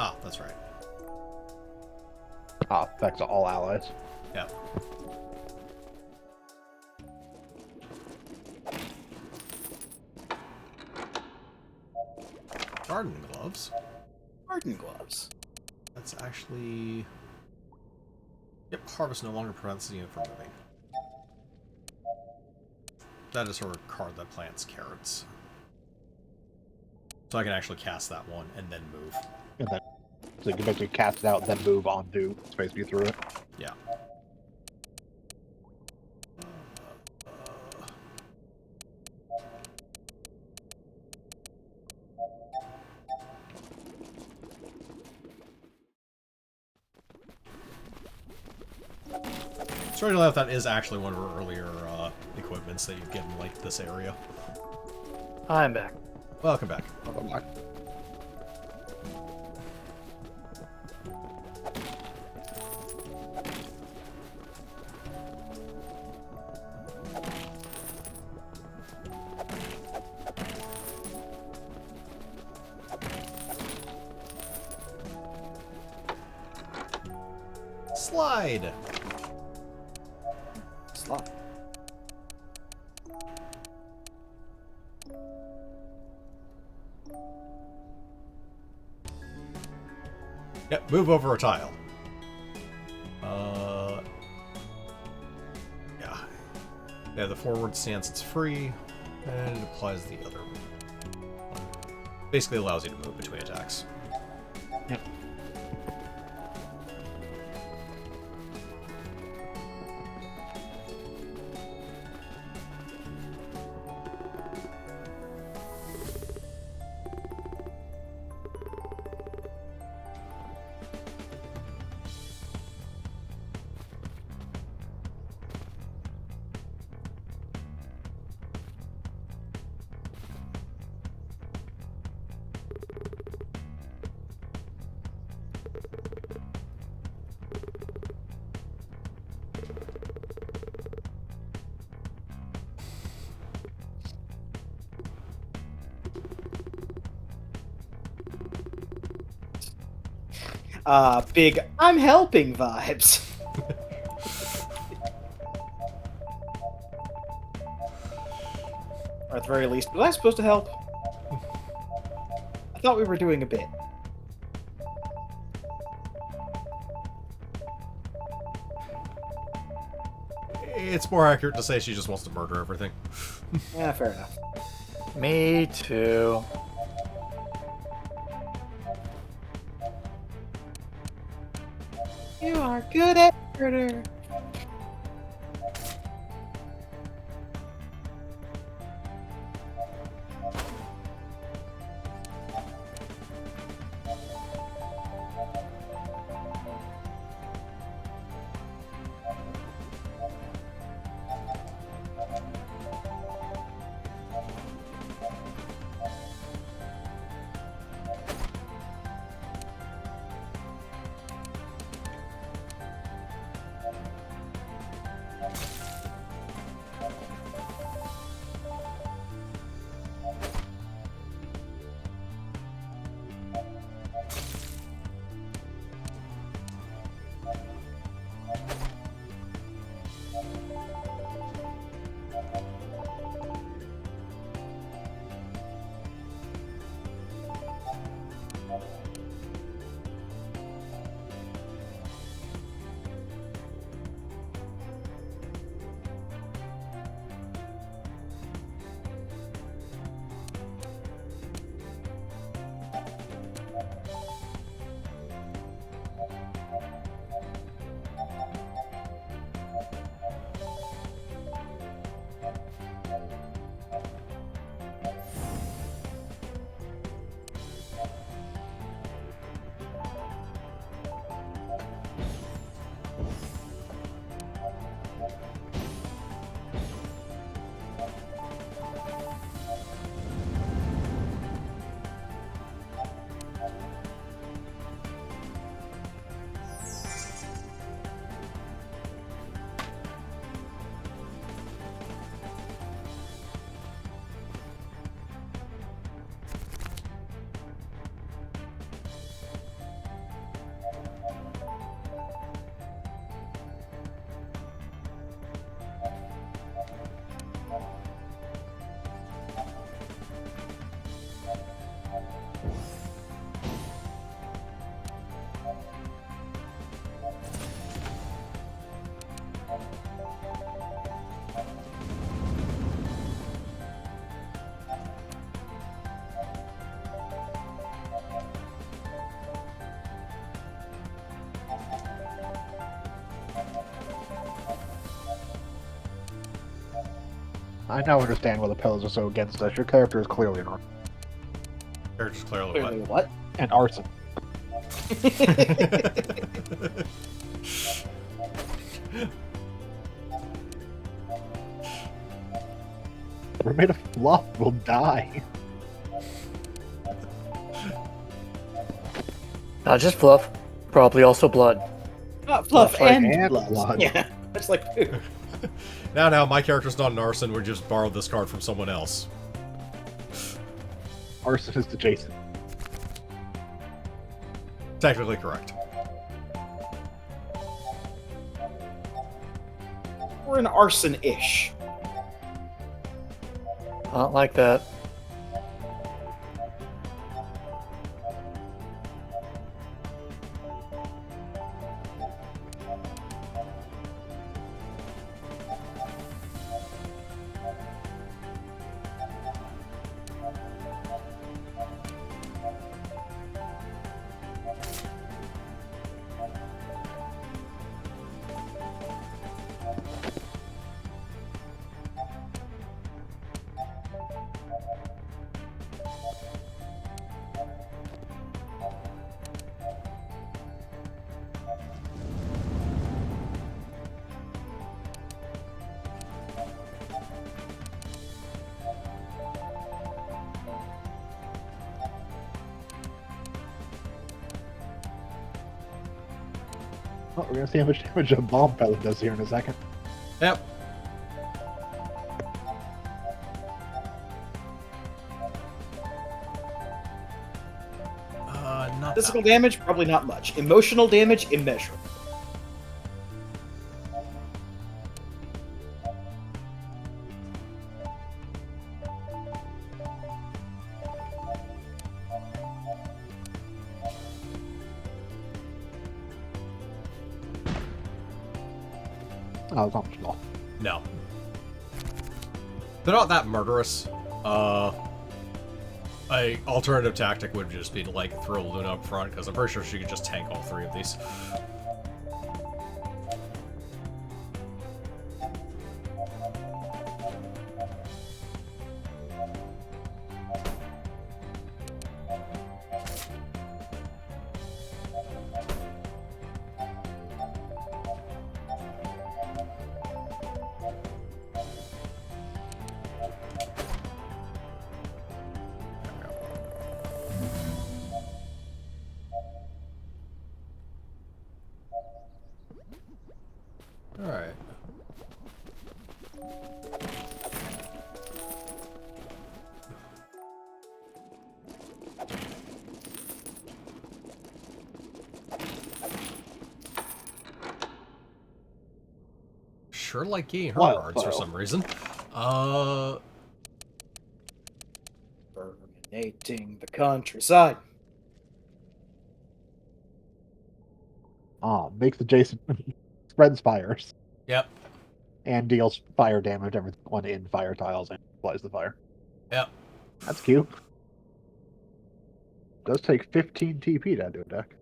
Ah, that's right. Affects all allies. Yeah. Garden gloves. Garden gloves. That's actually. Yep, harvest no longer prevents the unit from moving. That is her card that plants carrots. So I can actually cast that one and then move. And then, so you can basically cast it out, then move on to space view through it. Yeah. Strangely enough, that is actually one of her earlier equipments that you've given, like, this area. I'm back. Welcome back. Welcome back. Slide! Slot. Yep, move over a tile. Yeah. Yeah, the forward stance, it's free, and it applies the other one. Basically allows you to move between attacks. Yep. Big I'm helping vibes. Or at the very least, was I supposed to help? I thought we were doing a bit. It's more accurate to say she just wants to murder everything. Yeah, fair enough. Me too. You are good at murder. I now understand why the pillars are so against us. Your character is clearly an arson. Character's clearly Clearly, what? what? An arson. We're made of fluff. We'll die. Not just fluff, probably also blood. Fluff like and and blood. blood. Yeah, it's like food. Now, my character's not an arson. We just borrowed this card from someone else. Arson is adjacent. Technically correct. We're an arson-ish. Not like that. Oh, we're gonna see how much damage a bomb pellet does here in a second. Yep. Not Physical that. damage, probably not much. Emotional damage, immeasurable. Oh, it's not much at all. No. They're not that murderous. A alternative tactic would just be to, like, throw Luna up front, because I'm pretty sure she could just tank all three of these. Alright. Sure like getting her Wild cards for file. some reason. Terminating the countryside. Makes adjacent spreads fires Yep. and deals fire damage everyone in fire tiles and applies the fire. Yep. That's cute. Does take 15 TP to add to a deck.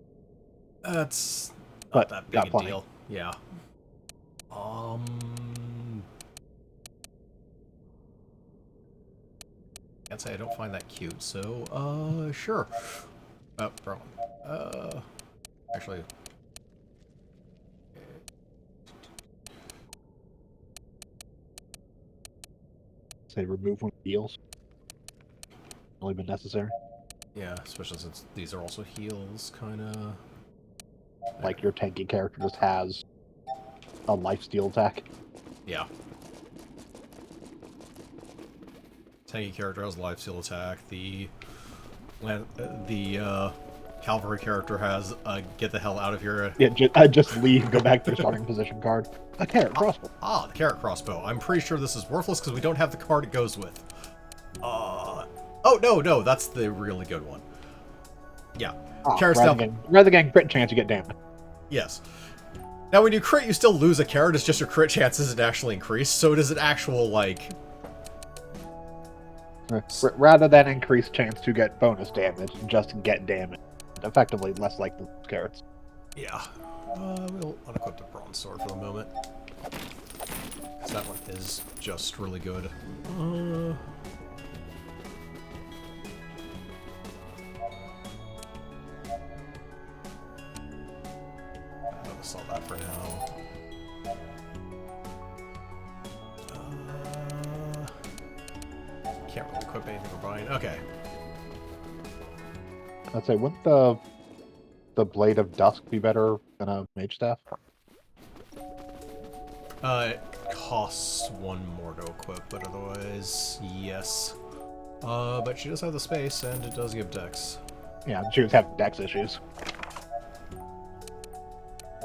That's But not that big got a plenty. deal. Yeah. Can't say I don't find that cute, so, sure. Oh, wrong one. Actually... Say remove one of the heals. Only been necessary. Yeah, especially since these are also heals, kinda... Like your tanky character just has a lifesteal attack. Yeah. Tanky character has lifesteal attack. The cavalry character has get the hell out of here. Yeah, just leave, go back to your starting position card. A carrot crossbow. Ah, the carrot crossbow. I'm pretty sure this is worthless because we don't have the card it goes with. Oh no, that's the really good one. Yeah, carrots now. Rather than crit chance, you get damage. Yes. Now, when you crit, you still lose a carrot. It's just your crit chance isn't actually increased. So it is an actual like. Rather than increased chance to get bonus damage, just get damage. Effectively, less likely to lose carrots. Yeah. We'll unequip the bronze sword for the moment. 'Cause that one is just really good. I'll sell that for now. Can't really equip anything for buying. Okay. I'd say, wouldn't the Blade of Dusk be better than a Mage Staff? It costs one more to equip, but otherwise, yes. But she does have the space, and it does give dex. Yeah, she was having Dex issues.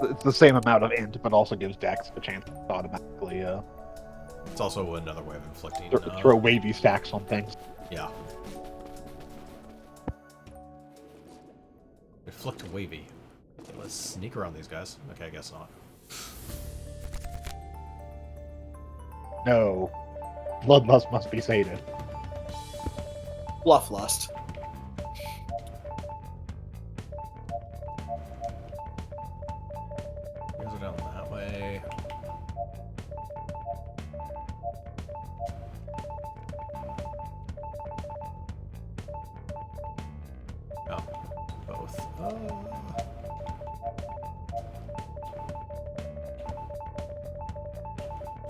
It's the same amount of int, but also gives Dex a chance to automatically It's also another way of inflicting. throw wavy stacks on things. Yeah. Inflict wavy. Okay, let's sneak around these guys. Okay, I guess not. No. Bloodlust must be sated. Bluff lust. Goes down that way. Oh, both.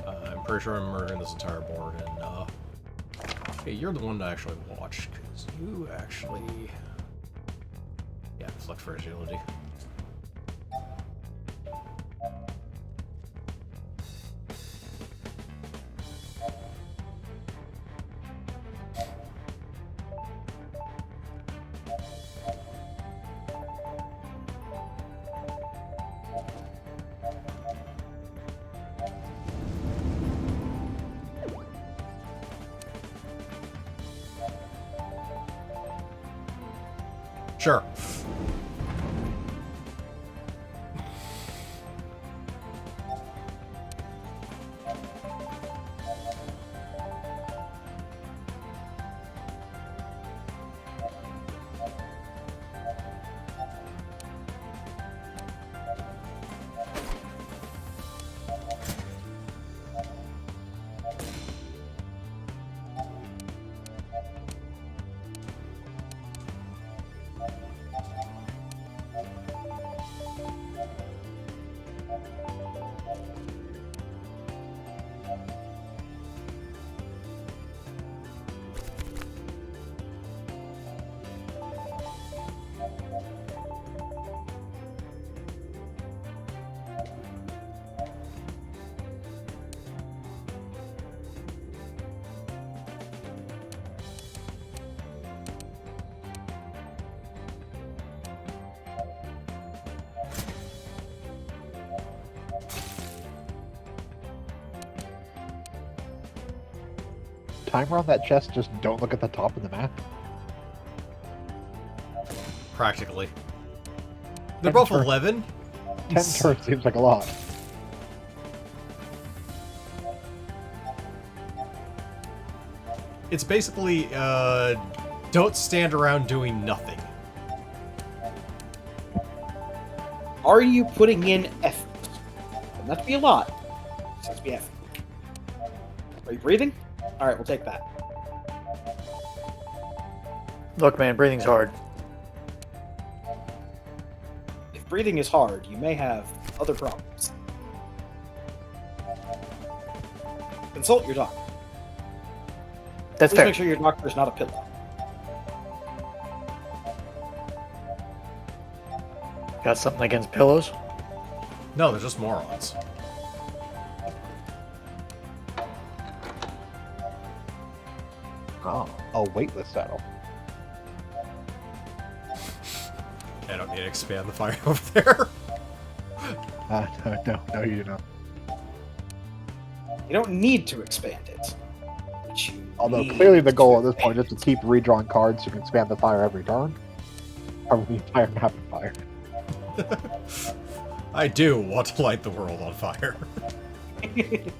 I'm pretty sure I'm murdering this entire board, and hey, you're the one to actually watch, because you actually, yeah, select for agility. Sure. Timer on that chest, just don't look at the top of the map. Practically. They're 10 both turns. 11. 10 turns seems like a lot. It's basically, don't stand around doing nothing. Are you putting in effort? Doesn't have to be a lot. Just has to be effort. Are you breathing? All right, we'll take that. Look, man, breathing's hard. If breathing is hard, you may have other problems. Consult your doctor. That's Please fair. make sure your doctor is not a pillow. Got something against pillows? No, they're just morons. Oh, a weightless saddle. I don't need to expand the fire over there. No, you don't. You don't need to expand it. But you Although need clearly the to goal at this point expand is to keep redrawing cards so you can expand the fire every turn. Probably the entire map of fire. I do want to light the world on fire. it.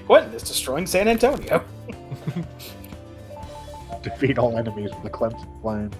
Quentin is destroying San Antonio. Defeat all enemies with the cleansing flame.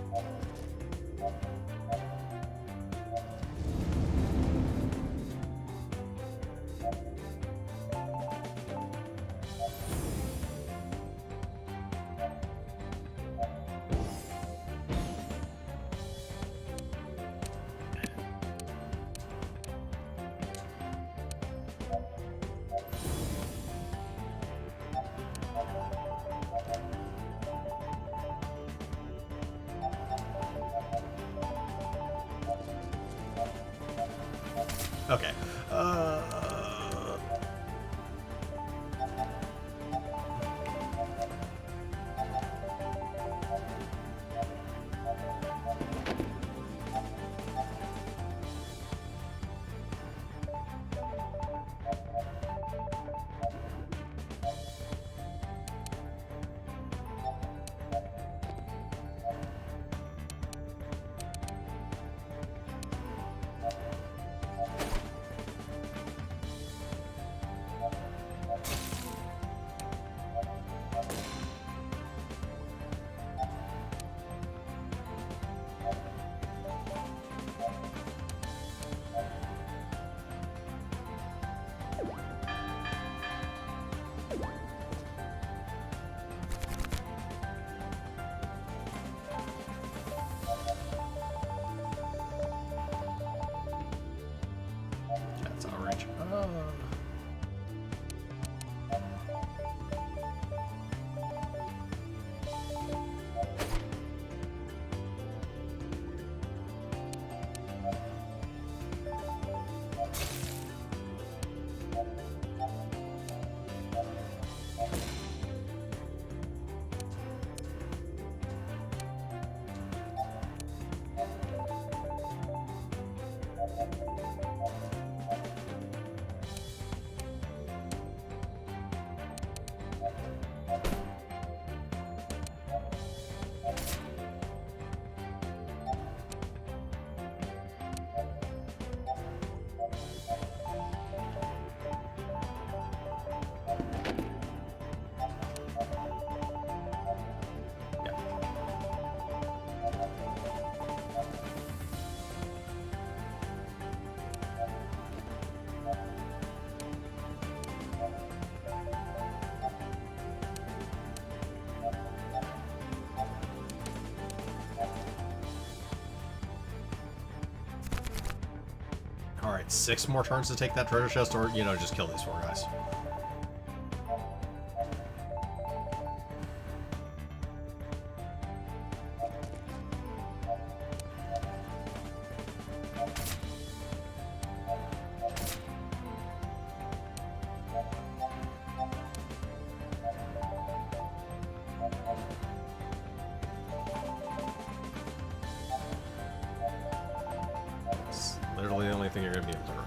get 6 more turns to take that treasure chest, or, you know, just kill these 4 guys. It's literally the only thing you're going to be able to hurt.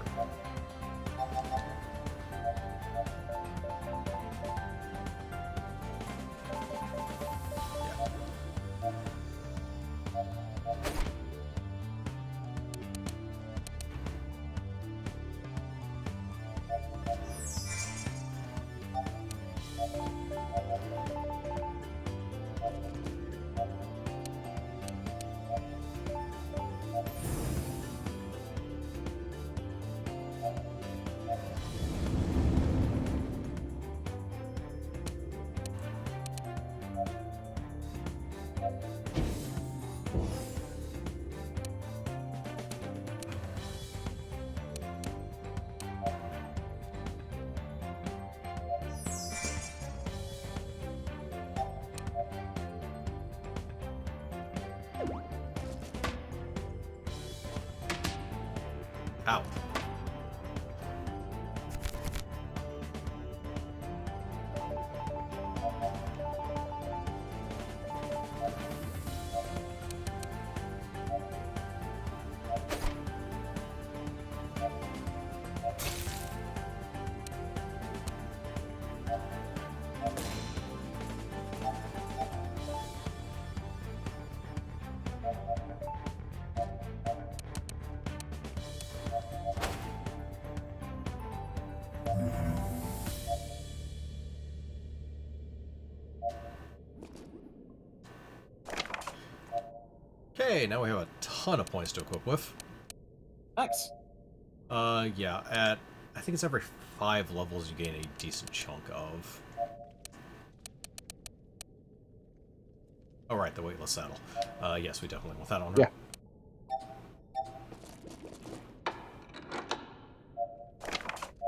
Ow. Okay, now we have a ton of points to equip with. Nice. Yeah, I think it's every 5 levels you gain a decent chunk of. Oh, right, the weightless saddle. Yes, we definitely want that on her. Yeah.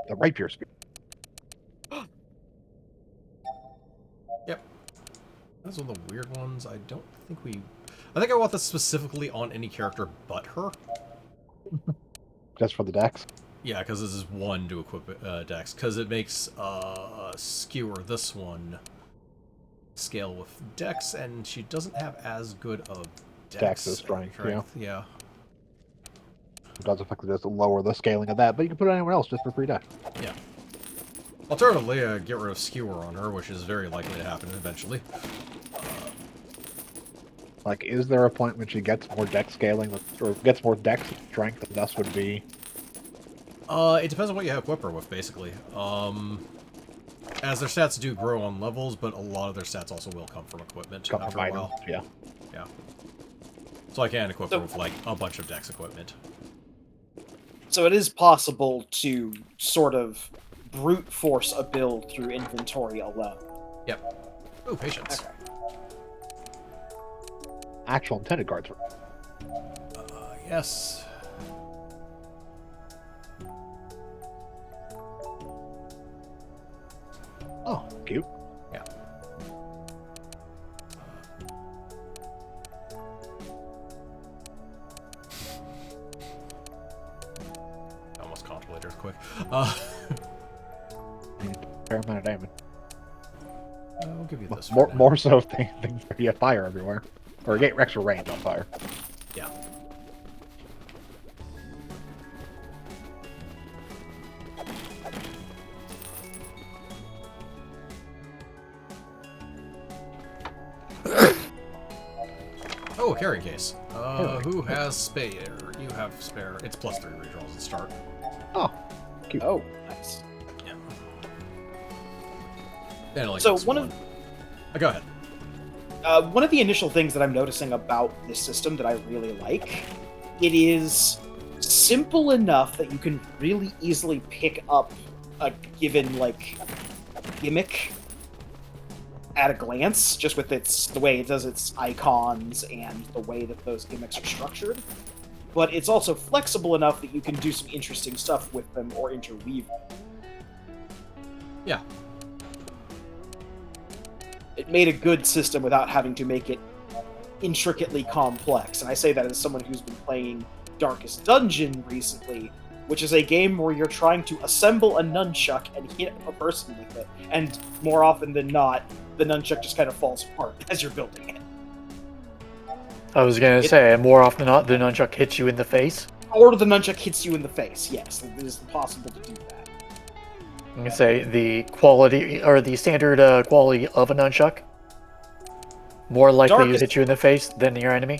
The rapier spear. Yep. That's one of the weird ones. I don't think we... I think I want this specifically on any character but her. Just for the dex. Yeah, because this is 1 to equip Dex. Because it makes Skewer, this one, scale with Dex, and she doesn't have as good of Dex as strength, yeah. It does effectively just lower the scaling of that, but you can put it anywhere else just for free dex. Yeah. Alternatively, get rid of Skewer on her, which is very likely to happen eventually. Like, is there a point when she gets more dex scaling, or gets more dex strength than thus would be? It depends on what you have equip her with, basically. As their stats do grow on levels, but a lot of their stats also will come from equipment Come after from a items, while. yeah. Yeah. So I can equip her with, like, a bunch of Dex equipment. So it is possible to sort of brute force a build through inventory alone. Yep. Ooh, patience. Okay. Actual intended cards. Yes. Oh, cute. Yeah. I almost contemplated it quick. Fair amount of damage. I'll give you this. for More, now. more so things where you have fire everywhere. Or get extra range on fire. Yeah. Oh, a carrying case. Who has spare? You have spare. It's +3 rerolls at start. Oh, cute. Oh, nice. Yeah. And like So this one of go ahead. one of the initial things that I'm noticing about this system that I really like, it is simple enough that you can really easily pick up a given like gimmick at a glance, just with the way it does its icons and the way that those gimmicks are structured. but it's also flexible enough that you can do some interesting stuff with them or interweave them. Yeah. It made a good system without having to make it intricately complex, and I say that as someone who's been playing Darkest Dungeon recently, which is a game where you're trying to assemble a nunchuck and hit a person with it, and more often than not, the nunchuck just kind of falls apart as you're building it. I was gonna say, more often than not, the nunchuck hits you in the face. Or the nunchuck hits you in the face, yes, it is possible to do that. I'm gonna say the quality, or the standard quality of a nunchuck, more likely to Darkest- hit you in the face than your enemy.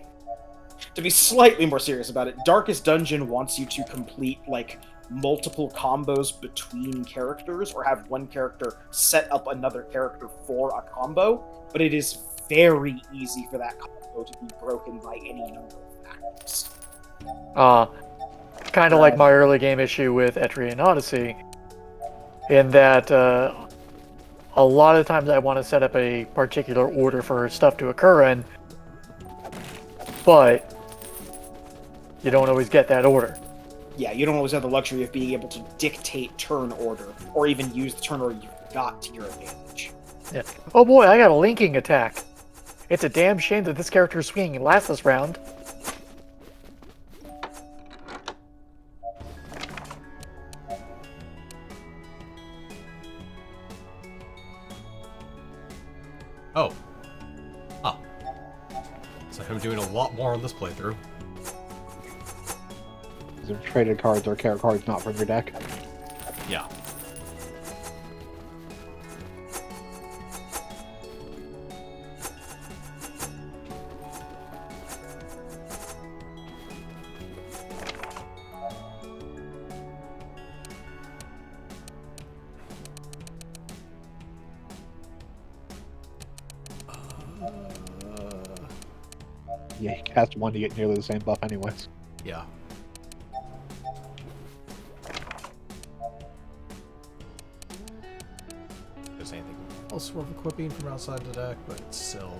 To be slightly more serious about it, Darkest Dungeon wants you to complete, like, multiple combos between characters, or have one character set up another character for a combo, but it is very easy for that combo to be broken by any number of factors. Kind of like my early game issue with Etrian Odyssey, in that a lot of times I want to set up a particular order for stuff to occur in, but you don't always get that order. Yeah, you don't always have the luxury of being able to dictate turn order, or even use the turn order you've got to your advantage. Yeah. Oh boy, I got a linking attack. It's a damn shame that this character is swinging last this round. Oh. Ah. So I'm doing a lot more on this playthrough. These are traded cards or character cards not from your deck. Yeah. Yeah, you cast one to get nearly the same buff anyways. Yeah. There's anything else worth equipping from outside the deck, but it's still...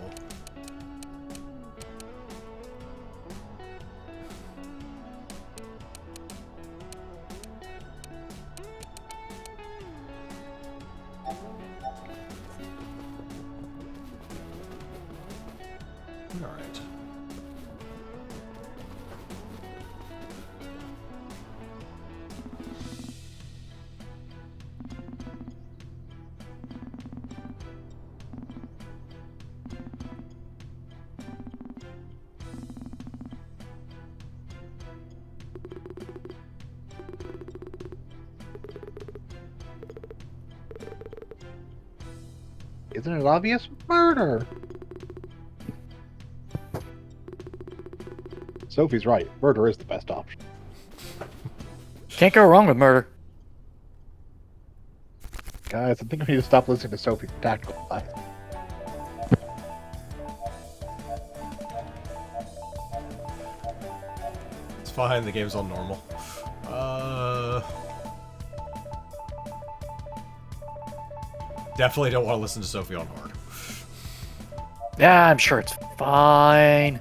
Alright. Isn't it obvious? Murder! Sophie's right. Murder is the best option. Can't go wrong with murder. Guys, I think we need to stop listening to Sophie for tactical advice. It's fine, the game's on normal. Definitely don't want to listen to Sophie on hard. Yeah, I'm sure it's fine.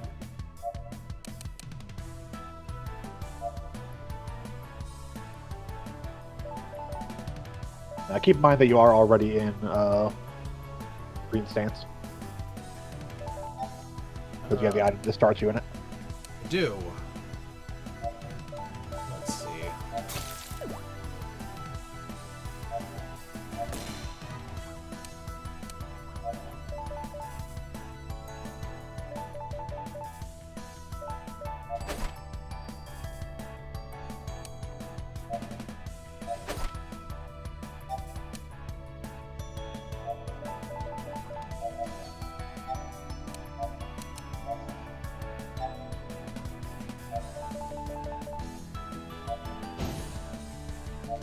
Keep in mind that you are already in green stance. Because you have the item that starts you in it. I do. Let's see.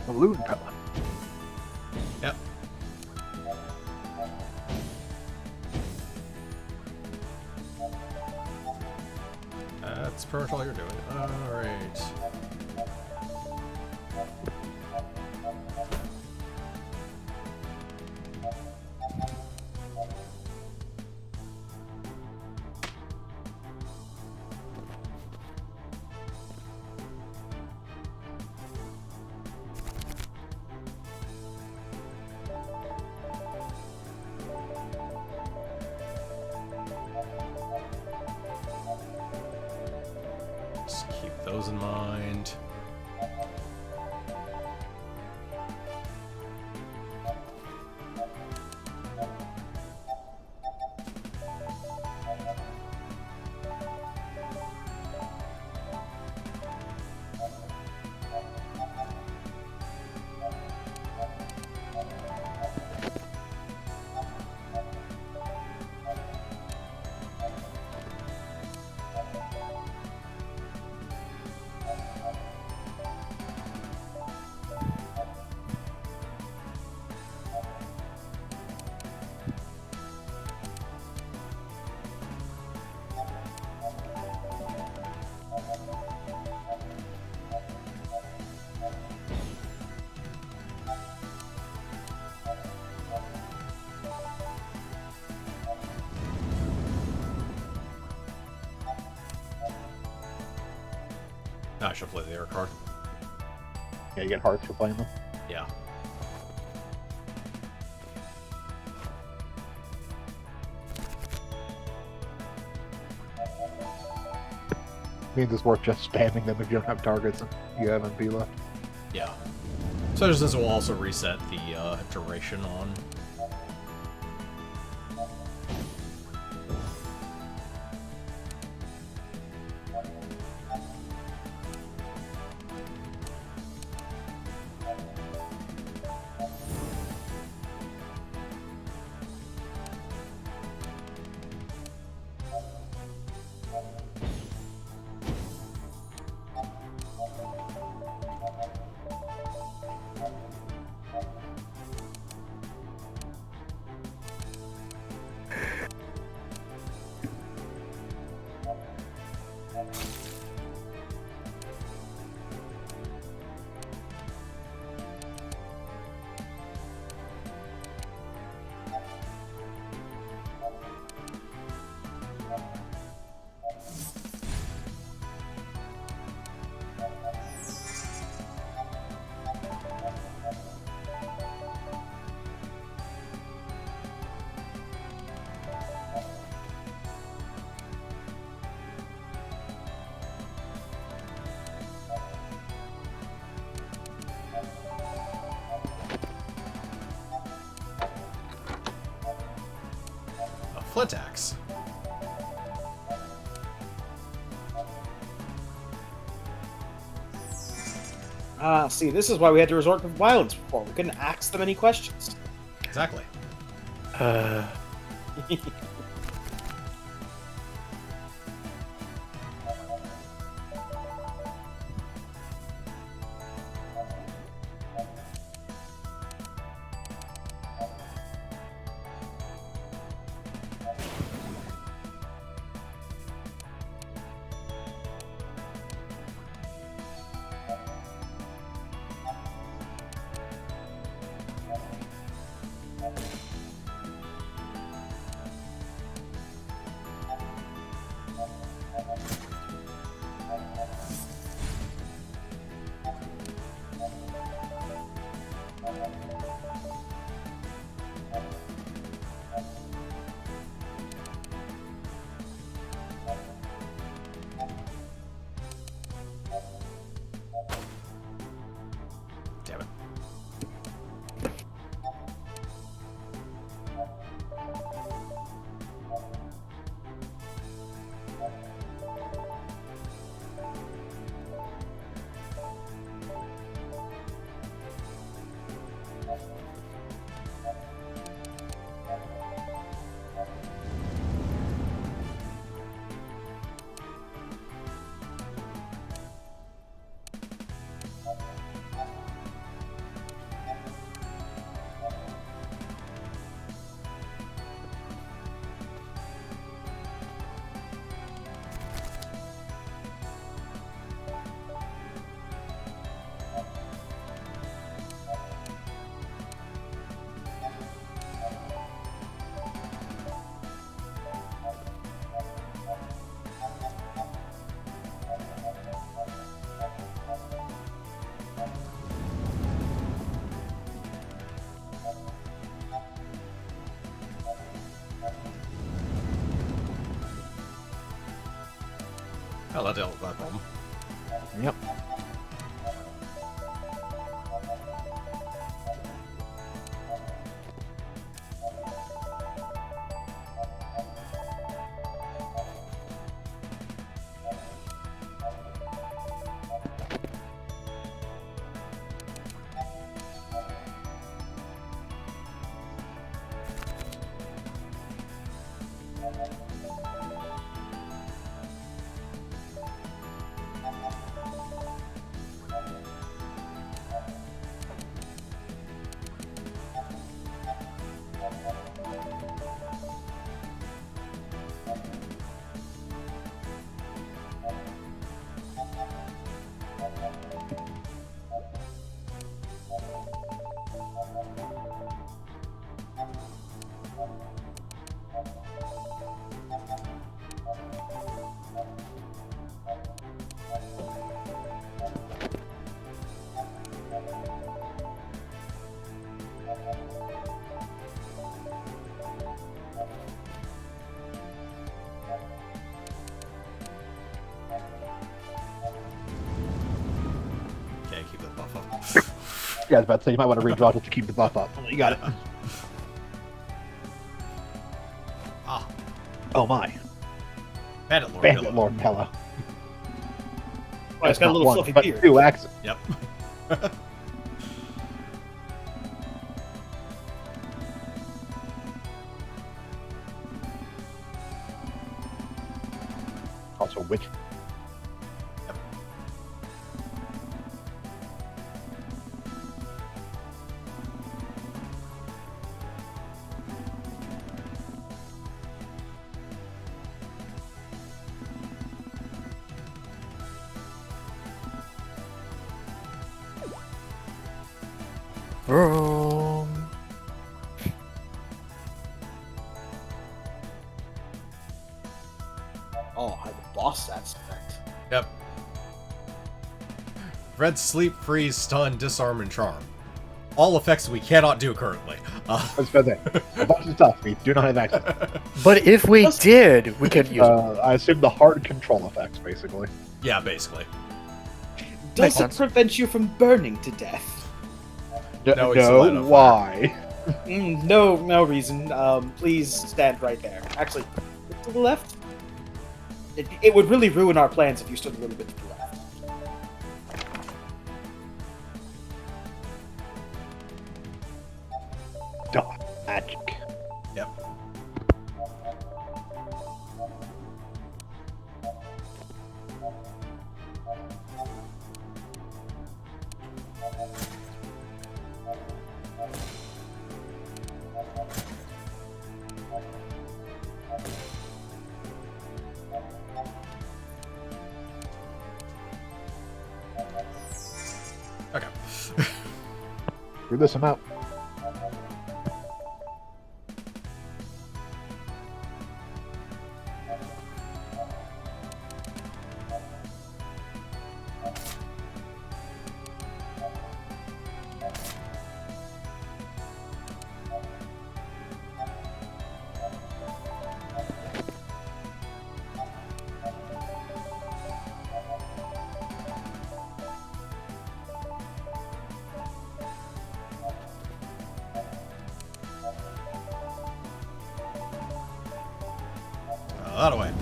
Balloon pellet. Yep. That's pretty much all you're doing. Alright. those in mind. I should play the air card. Yeah, you get hearts for playing them. Yeah. Means it's worth just spamming them if you don't have targets and you have MP left. Yeah. So this will also reset the duration on. Flint axe. See, this is why we had to resort to violence before. We couldn't ask them any questions. Exactly. Damn it. Oh, that dealt with that problem. Yep. Okay, keep that buff up. Yeah, I was about to say you might want to redraw just to keep the buff up. You got it. Ah, Oh my. Bandit Lord. Bandit Pillow. Lord Pillow. Oh, it's got a Not little one, fluffy but beard. 2 axes. Yep. Also, which Vroom. Oh, I have a boss stats effect. Yep. Red, sleep, freeze, stun, disarm, and charm. All effects we cannot do currently. I was about to say, a bunch of stuff we do not have access to. But if we did, we couldn't use it. I assume the hard control effects, basically. yeah, basically. Makes Does it sense. prevent you from burning to death? No, it's a line No, of why? No reason. Please stand right there. Actually, to the left. It would really ruin our plans if you stood a little bit to the left. Dark magic. Yep. Okay. Screw this amount. That away.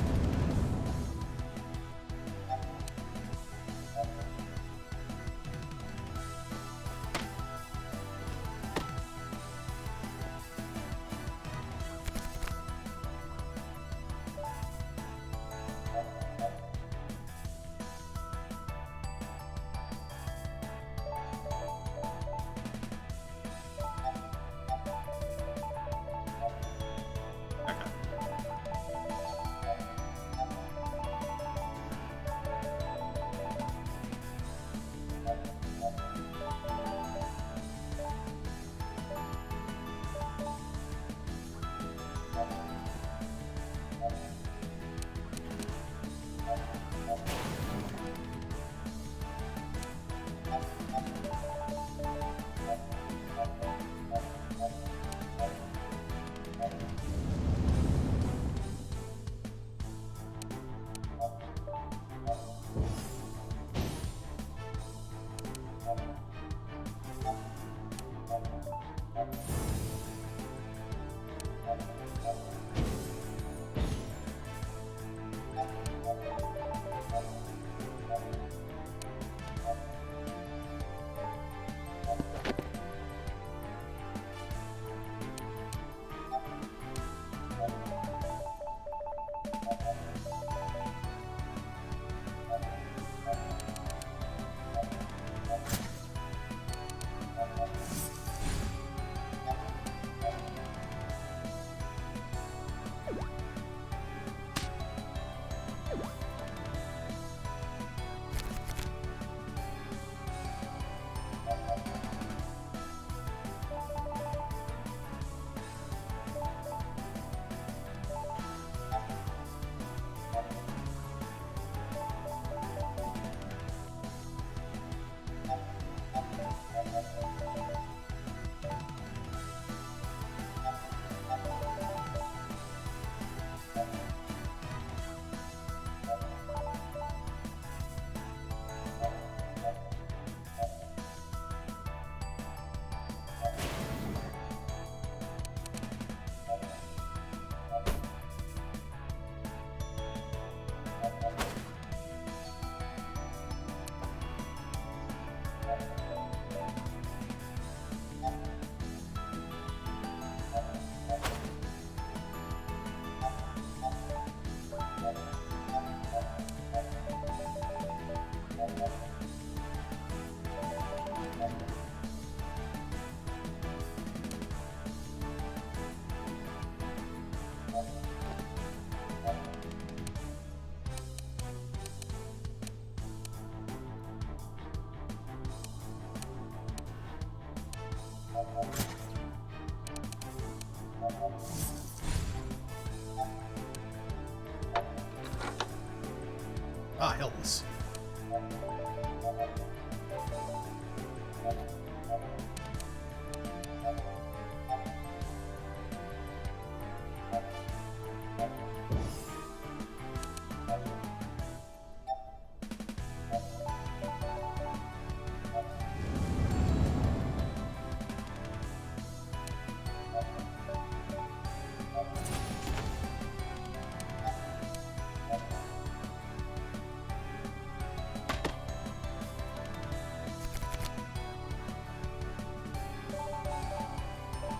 Ah, Hills.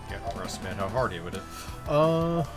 Can't overestimate how hard he would have.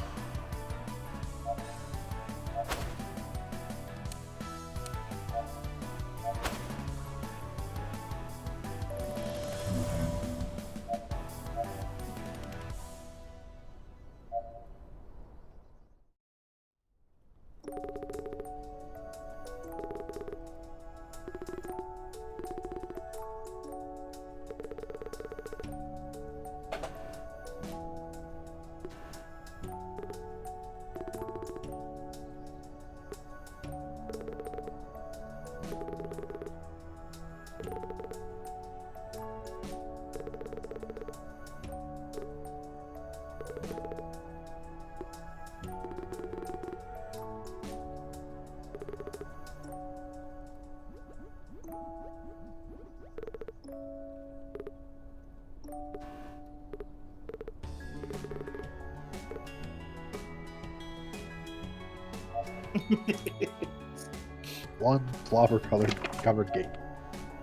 One slobber covered gate.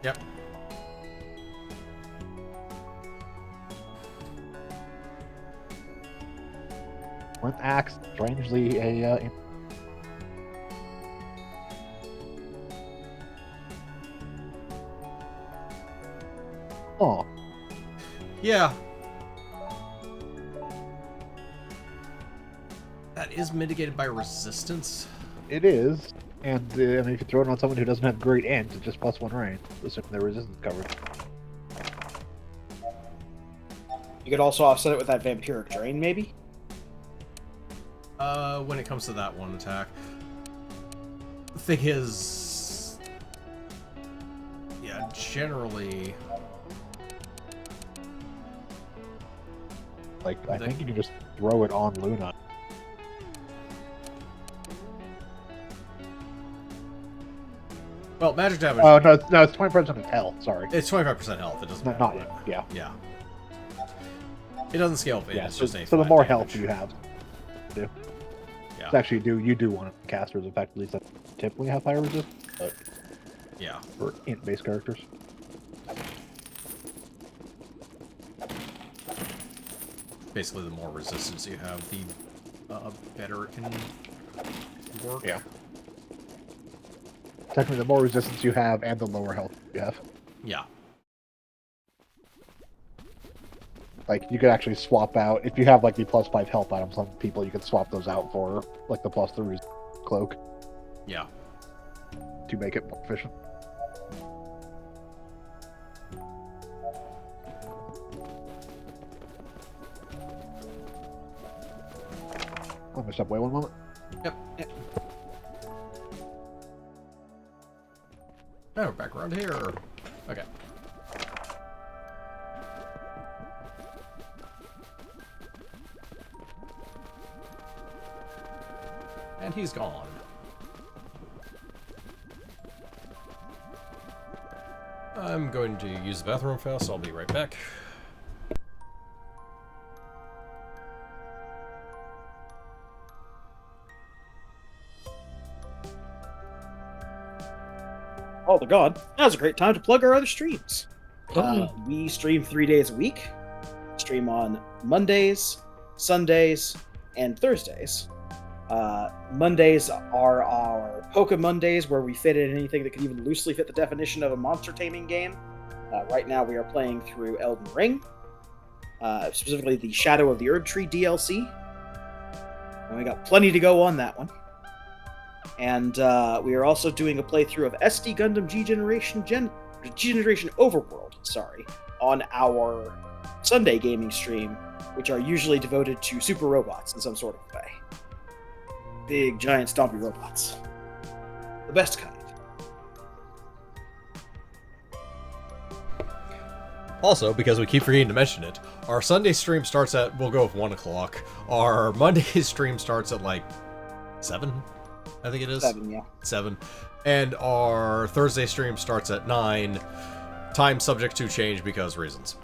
Yep. One axe, strangely a oh, Yeah. That is mitigated by resistance. it is. And I mean, if you throw it on someone who doesn't have great int, it's just +1 range, assuming their resistance covered. You could also offset it with that vampiric drain, maybe. When it comes to that one attack, the thing is, yeah, generally, Like, I think you can just throw it on Luna. well, magic damage. Oh no, it's 20% of health. Sorry, It's 25% health. It doesn't matter. not yet. Yeah. Yeah. It doesn't scale. Yeah, It's so, just a so the 5 more damage. health you have, Yeah. it's actually you do want casters effectively that typically have higher resist, but Yeah. for int-based characters. Basically, the more resistance you have, the better it can work. Yeah. Technically, the more resistance you have and the lower health you have. Yeah. Like, you could actually swap out, if you have, like, the +5 health items on people, you could swap those out for, like, the +3 cloak Yeah. to make it more efficient. Let me step away one moment. Yep. Oh, we're back around here. Okay. And he's gone. I'm going to use the bathroom fast, so I'll be right back. Oh, they're gone. Now's a great time to plug our other streams. Oh. We stream 3 days a week. Stream on Mondays, Sundays, and Thursdays. Mondays are our Poke Mondays, where we fit in anything that could even loosely fit the definition of a monster taming game. Right now, we are playing through Elden Ring, specifically the Shadow of the Erdtree DLC. And we got plenty to go on that one. And we are also doing a playthrough of SD Gundam G Generation Overworld, on our Sunday gaming stream, which are usually devoted to super robots in some sort of way. Big, giant, stompy robots. The best kind. Also, because we keep forgetting to mention it, our Sunday stream starts at, we'll go with 1 o'clock. Our Monday stream starts at like 7, I think it is. 7, yeah. 7. And our Thursday stream starts at 9. Time subject to change because reasons.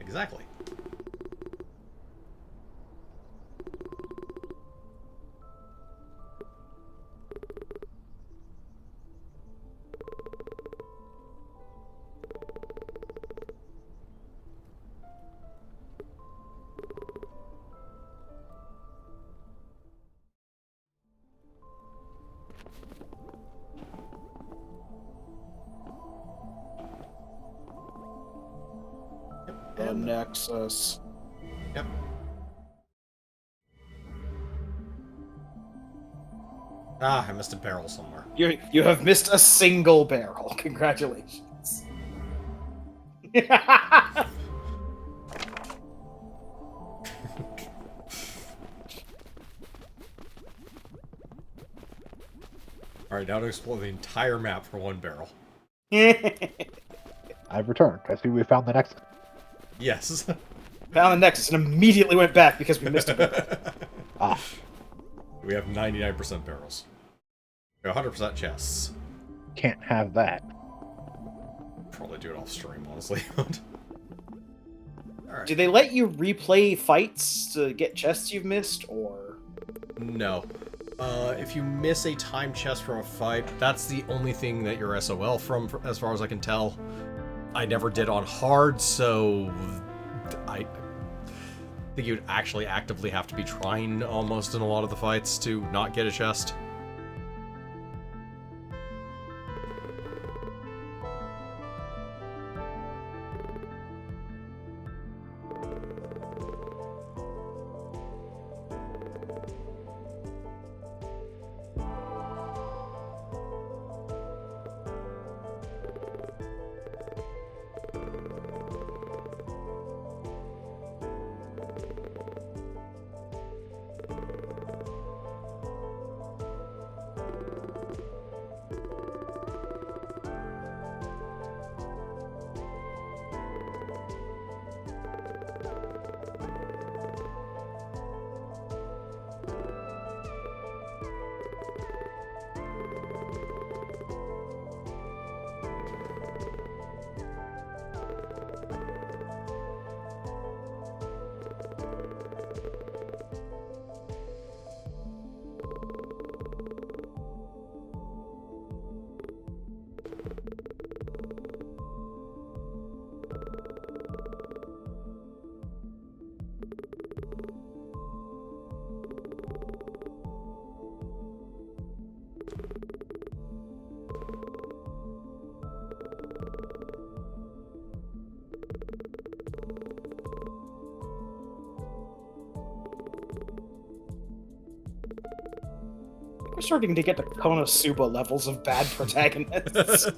Exactly. The Nexus. Yep. Ah, I missed a barrel somewhere. You have missed a single barrel. Congratulations. Alright, now to explore the entire map for 1 barrel. I've returned. I see we found the next. Yes. Found the Nexus and immediately went back because we missed a barrel. Ah, We have 99% barrels. We have 100% chests. can't have that. Probably do it off stream, honestly. Alright. Do they let you replay fights to get chests you've missed, or...? No. If you miss a time chest from a fight, that's the only thing that you're SOL from, as far as I can tell. I never did on hard, so I think you'd actually actively have to be trying almost in a lot of the fights to not get a chest. We're starting to get to Konosuba levels of bad protagonists.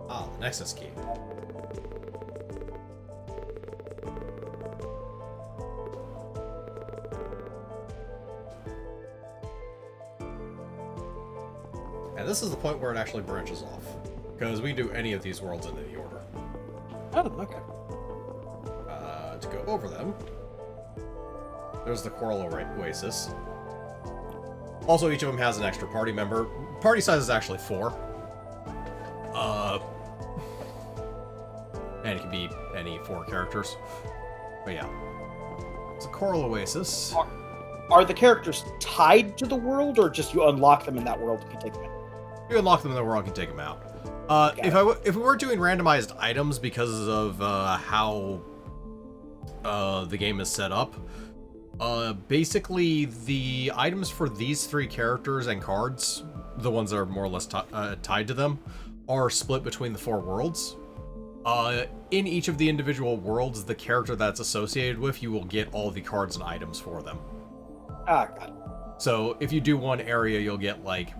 Ah, the Nexus key. And this is the point where it actually branches off. Because we do any of these worlds in any order. Oh, okay. To go over them, there's the Coral Oasis. Also, each of them has an extra party member. Party size is actually 4. And it can be any 4 characters. But yeah. It's a Coral Oasis. Are the characters tied to the world, or just you unlock them in that world and can take them in? You unlock them in the world and can take them out. If we were doing randomized items because of how the game is set up, basically the items for these 3 characters and cards, the ones that are more or less tied to them, are split between the 4 worlds. In each of the individual worlds, the character that's associated with, you will get all the cards and items for them. Ah, got it. So if you do one area, you'll get like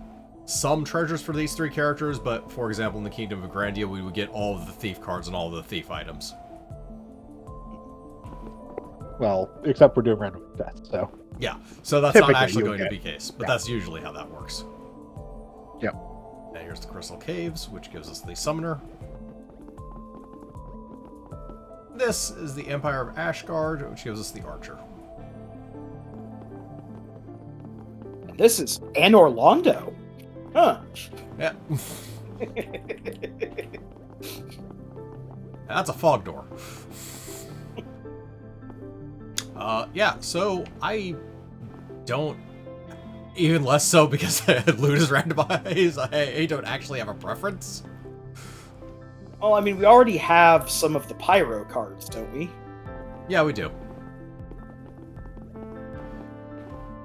some treasures for these 3 characters, but for example, in the Kingdom of Grandia, we would get all of the thief cards and all of the thief items. Well, except we're doing random deaths, so. Yeah, so that's not Typically, actually you going to would be the case, but that's usually how that works. Yep. And here's the Crystal Caves, which gives us the Summoner. This is the Empire of Ashgard, which gives us the Archer. And this is Anor Londo. Huh. Yeah. That's a fog door. Yeah, so I don't, even less so because loot is randomized, I don't actually have a preference. Well, I mean, we already have some of the Pyro cards, don't we? Yeah, we do.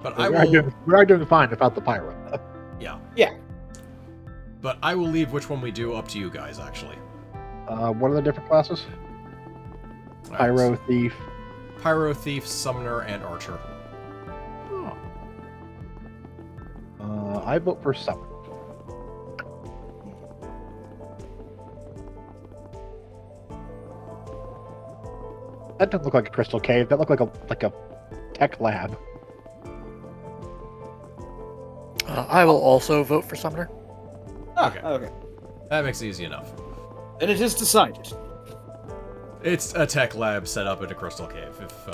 But We are doing fine without the pyro. Yeah. Yeah. But I will leave which one we do up to you guys, actually. What are the different classes? All right, Pyro, Thief. Pyro, Thief, Summoner, and Archer. Oh. I vote for Summoner. That doesn't look like a crystal cave. That looked like a tech lab. I will also vote for Summoner. Ah, Okay. okay. That makes it easy enough. Then it is decided. It's a tech lab set up in a crystal cave. If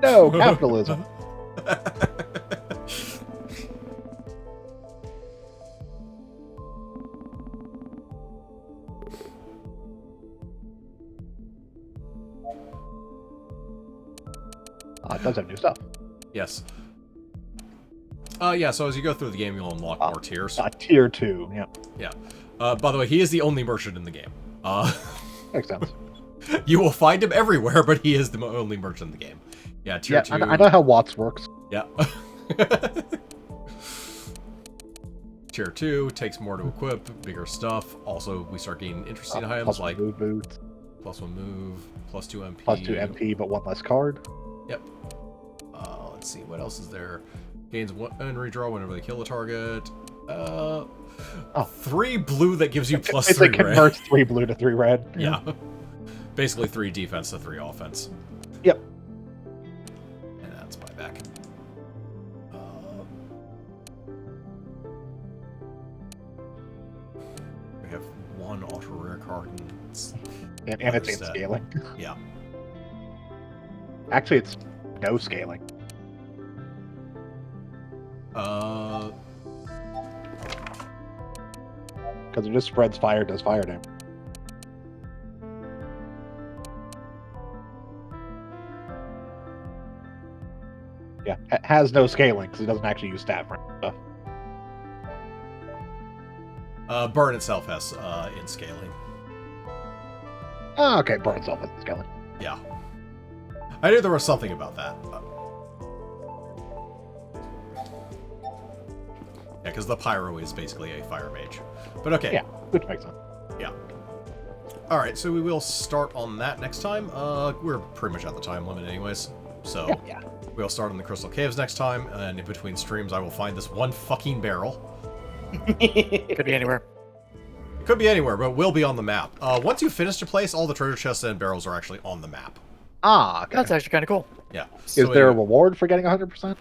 No, capitalism. It does have new stuff. Yes. Yeah, so as you go through the game, you'll unlock more tiers. Tier 2, yeah. Yeah. By the way, he is the only merchant in the game. Makes sense. You will find him everywhere, but he is the only merchant in the game. Yeah, tier 2. I know how Watts works. Yeah. Tier 2 takes more to equip, bigger stuff. Also, we start getting interesting items like Blue boots. +1 move, +2 MP. +2 MP, but 1 less card. Yep. Let's see, what else is there? Gains 1 and redraw whenever they kill a target. 3 blue that gives you +3 It red. converts 3 blue to 3 red. Yeah. Basically 3 defense to 3 offense. Yep. And that's buyback. We have 1 ultra rare card and it's And it's in set. scaling. Yeah. Actually, it's no scaling. Because it just spreads fire, does fire damage. Yeah, it has no scaling because it doesn't actually use stat for stuff. Burn itself has in scaling. Oh, okay, burn itself with scaling. Yeah. I knew there was something about that. Yeah, because the Pyro is basically a fire mage. But okay. Yeah, which makes sense. Yeah. Alright, so we will start on that next time. We're pretty much at the time limit anyways. So Yeah. we'll start on the Crystal Caves next time, and in between streams I will find this one fucking barrel. Could be anywhere. It could be anywhere, but it will be on the map. Once you finish the place, all the treasure chests and barrels are actually on the map. Ah, okay. That's actually kind of cool. Yeah. Is So there a anyway, reward for getting 100%?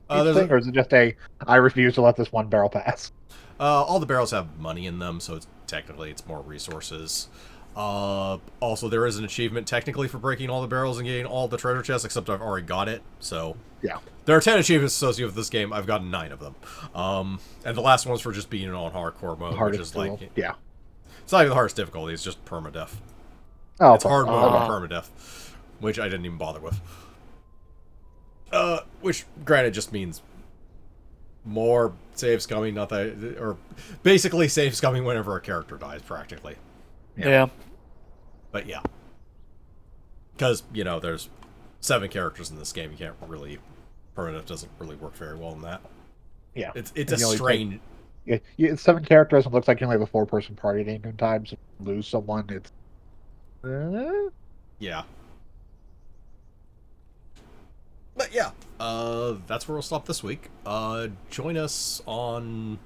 there's a- Or is it just I refuse to let this one barrel pass? all the barrels have money in them, so technically it's more resources. Also, there is an achievement technically for breaking all the barrels and getting all the treasure chests, except I've already got it, so... Yeah. There are 10 achievements associated with this game. I've gotten 9 of them. And the last one's for just being on hardcore mode, which is like... Yeah. It's not even the hardest difficulty, it's just permadeath. Oh, It's hard mode Ah. with permadeath, which I didn't even bother with. Which, granted, just means more saves coming, not that... Or basically saves coming whenever a character dies, practically. Yeah. But yeah. Because, you know, there's 7 characters in this game. You can't really... Permadeath doesn't really work very well in that. Yeah. It's a And you only strange... Yeah, it's 7 characters, and it looks like you only have a 4-person party at any given time, so if you lose someone, it's... Yeah. But yeah, that's where we'll stop this week. Join us on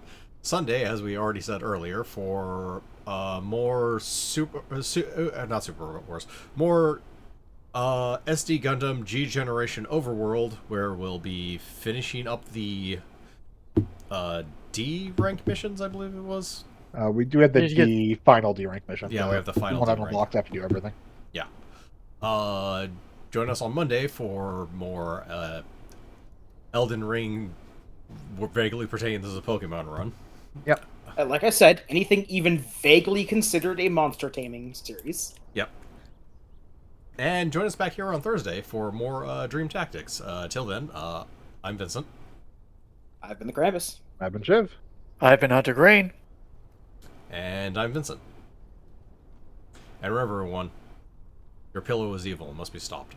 Sunday, as we already said earlier, for more not Super Wars, more SD Gundam G Generation Overworld, where we'll be finishing up the D rank missions, I believe it was. we do have the Did you get- D final D rank mission. Yeah, we have the final one D that rank. unlocks after you do everything. Join us on Monday for more Elden Ring, vaguely pertaining to the Pokemon run. Yep. Like I said, anything even vaguely considered a monster taming series. Yep. And join us back here on Thursday for more Dream Tactics. Till then, I'm Vincent. I've been the Krampus. I've been Shiv. I've been Hunter Green. And I'm Vincent. And remember, everyone, your pillow is evil and must be stopped.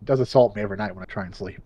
It does assault me every night when I try and sleep.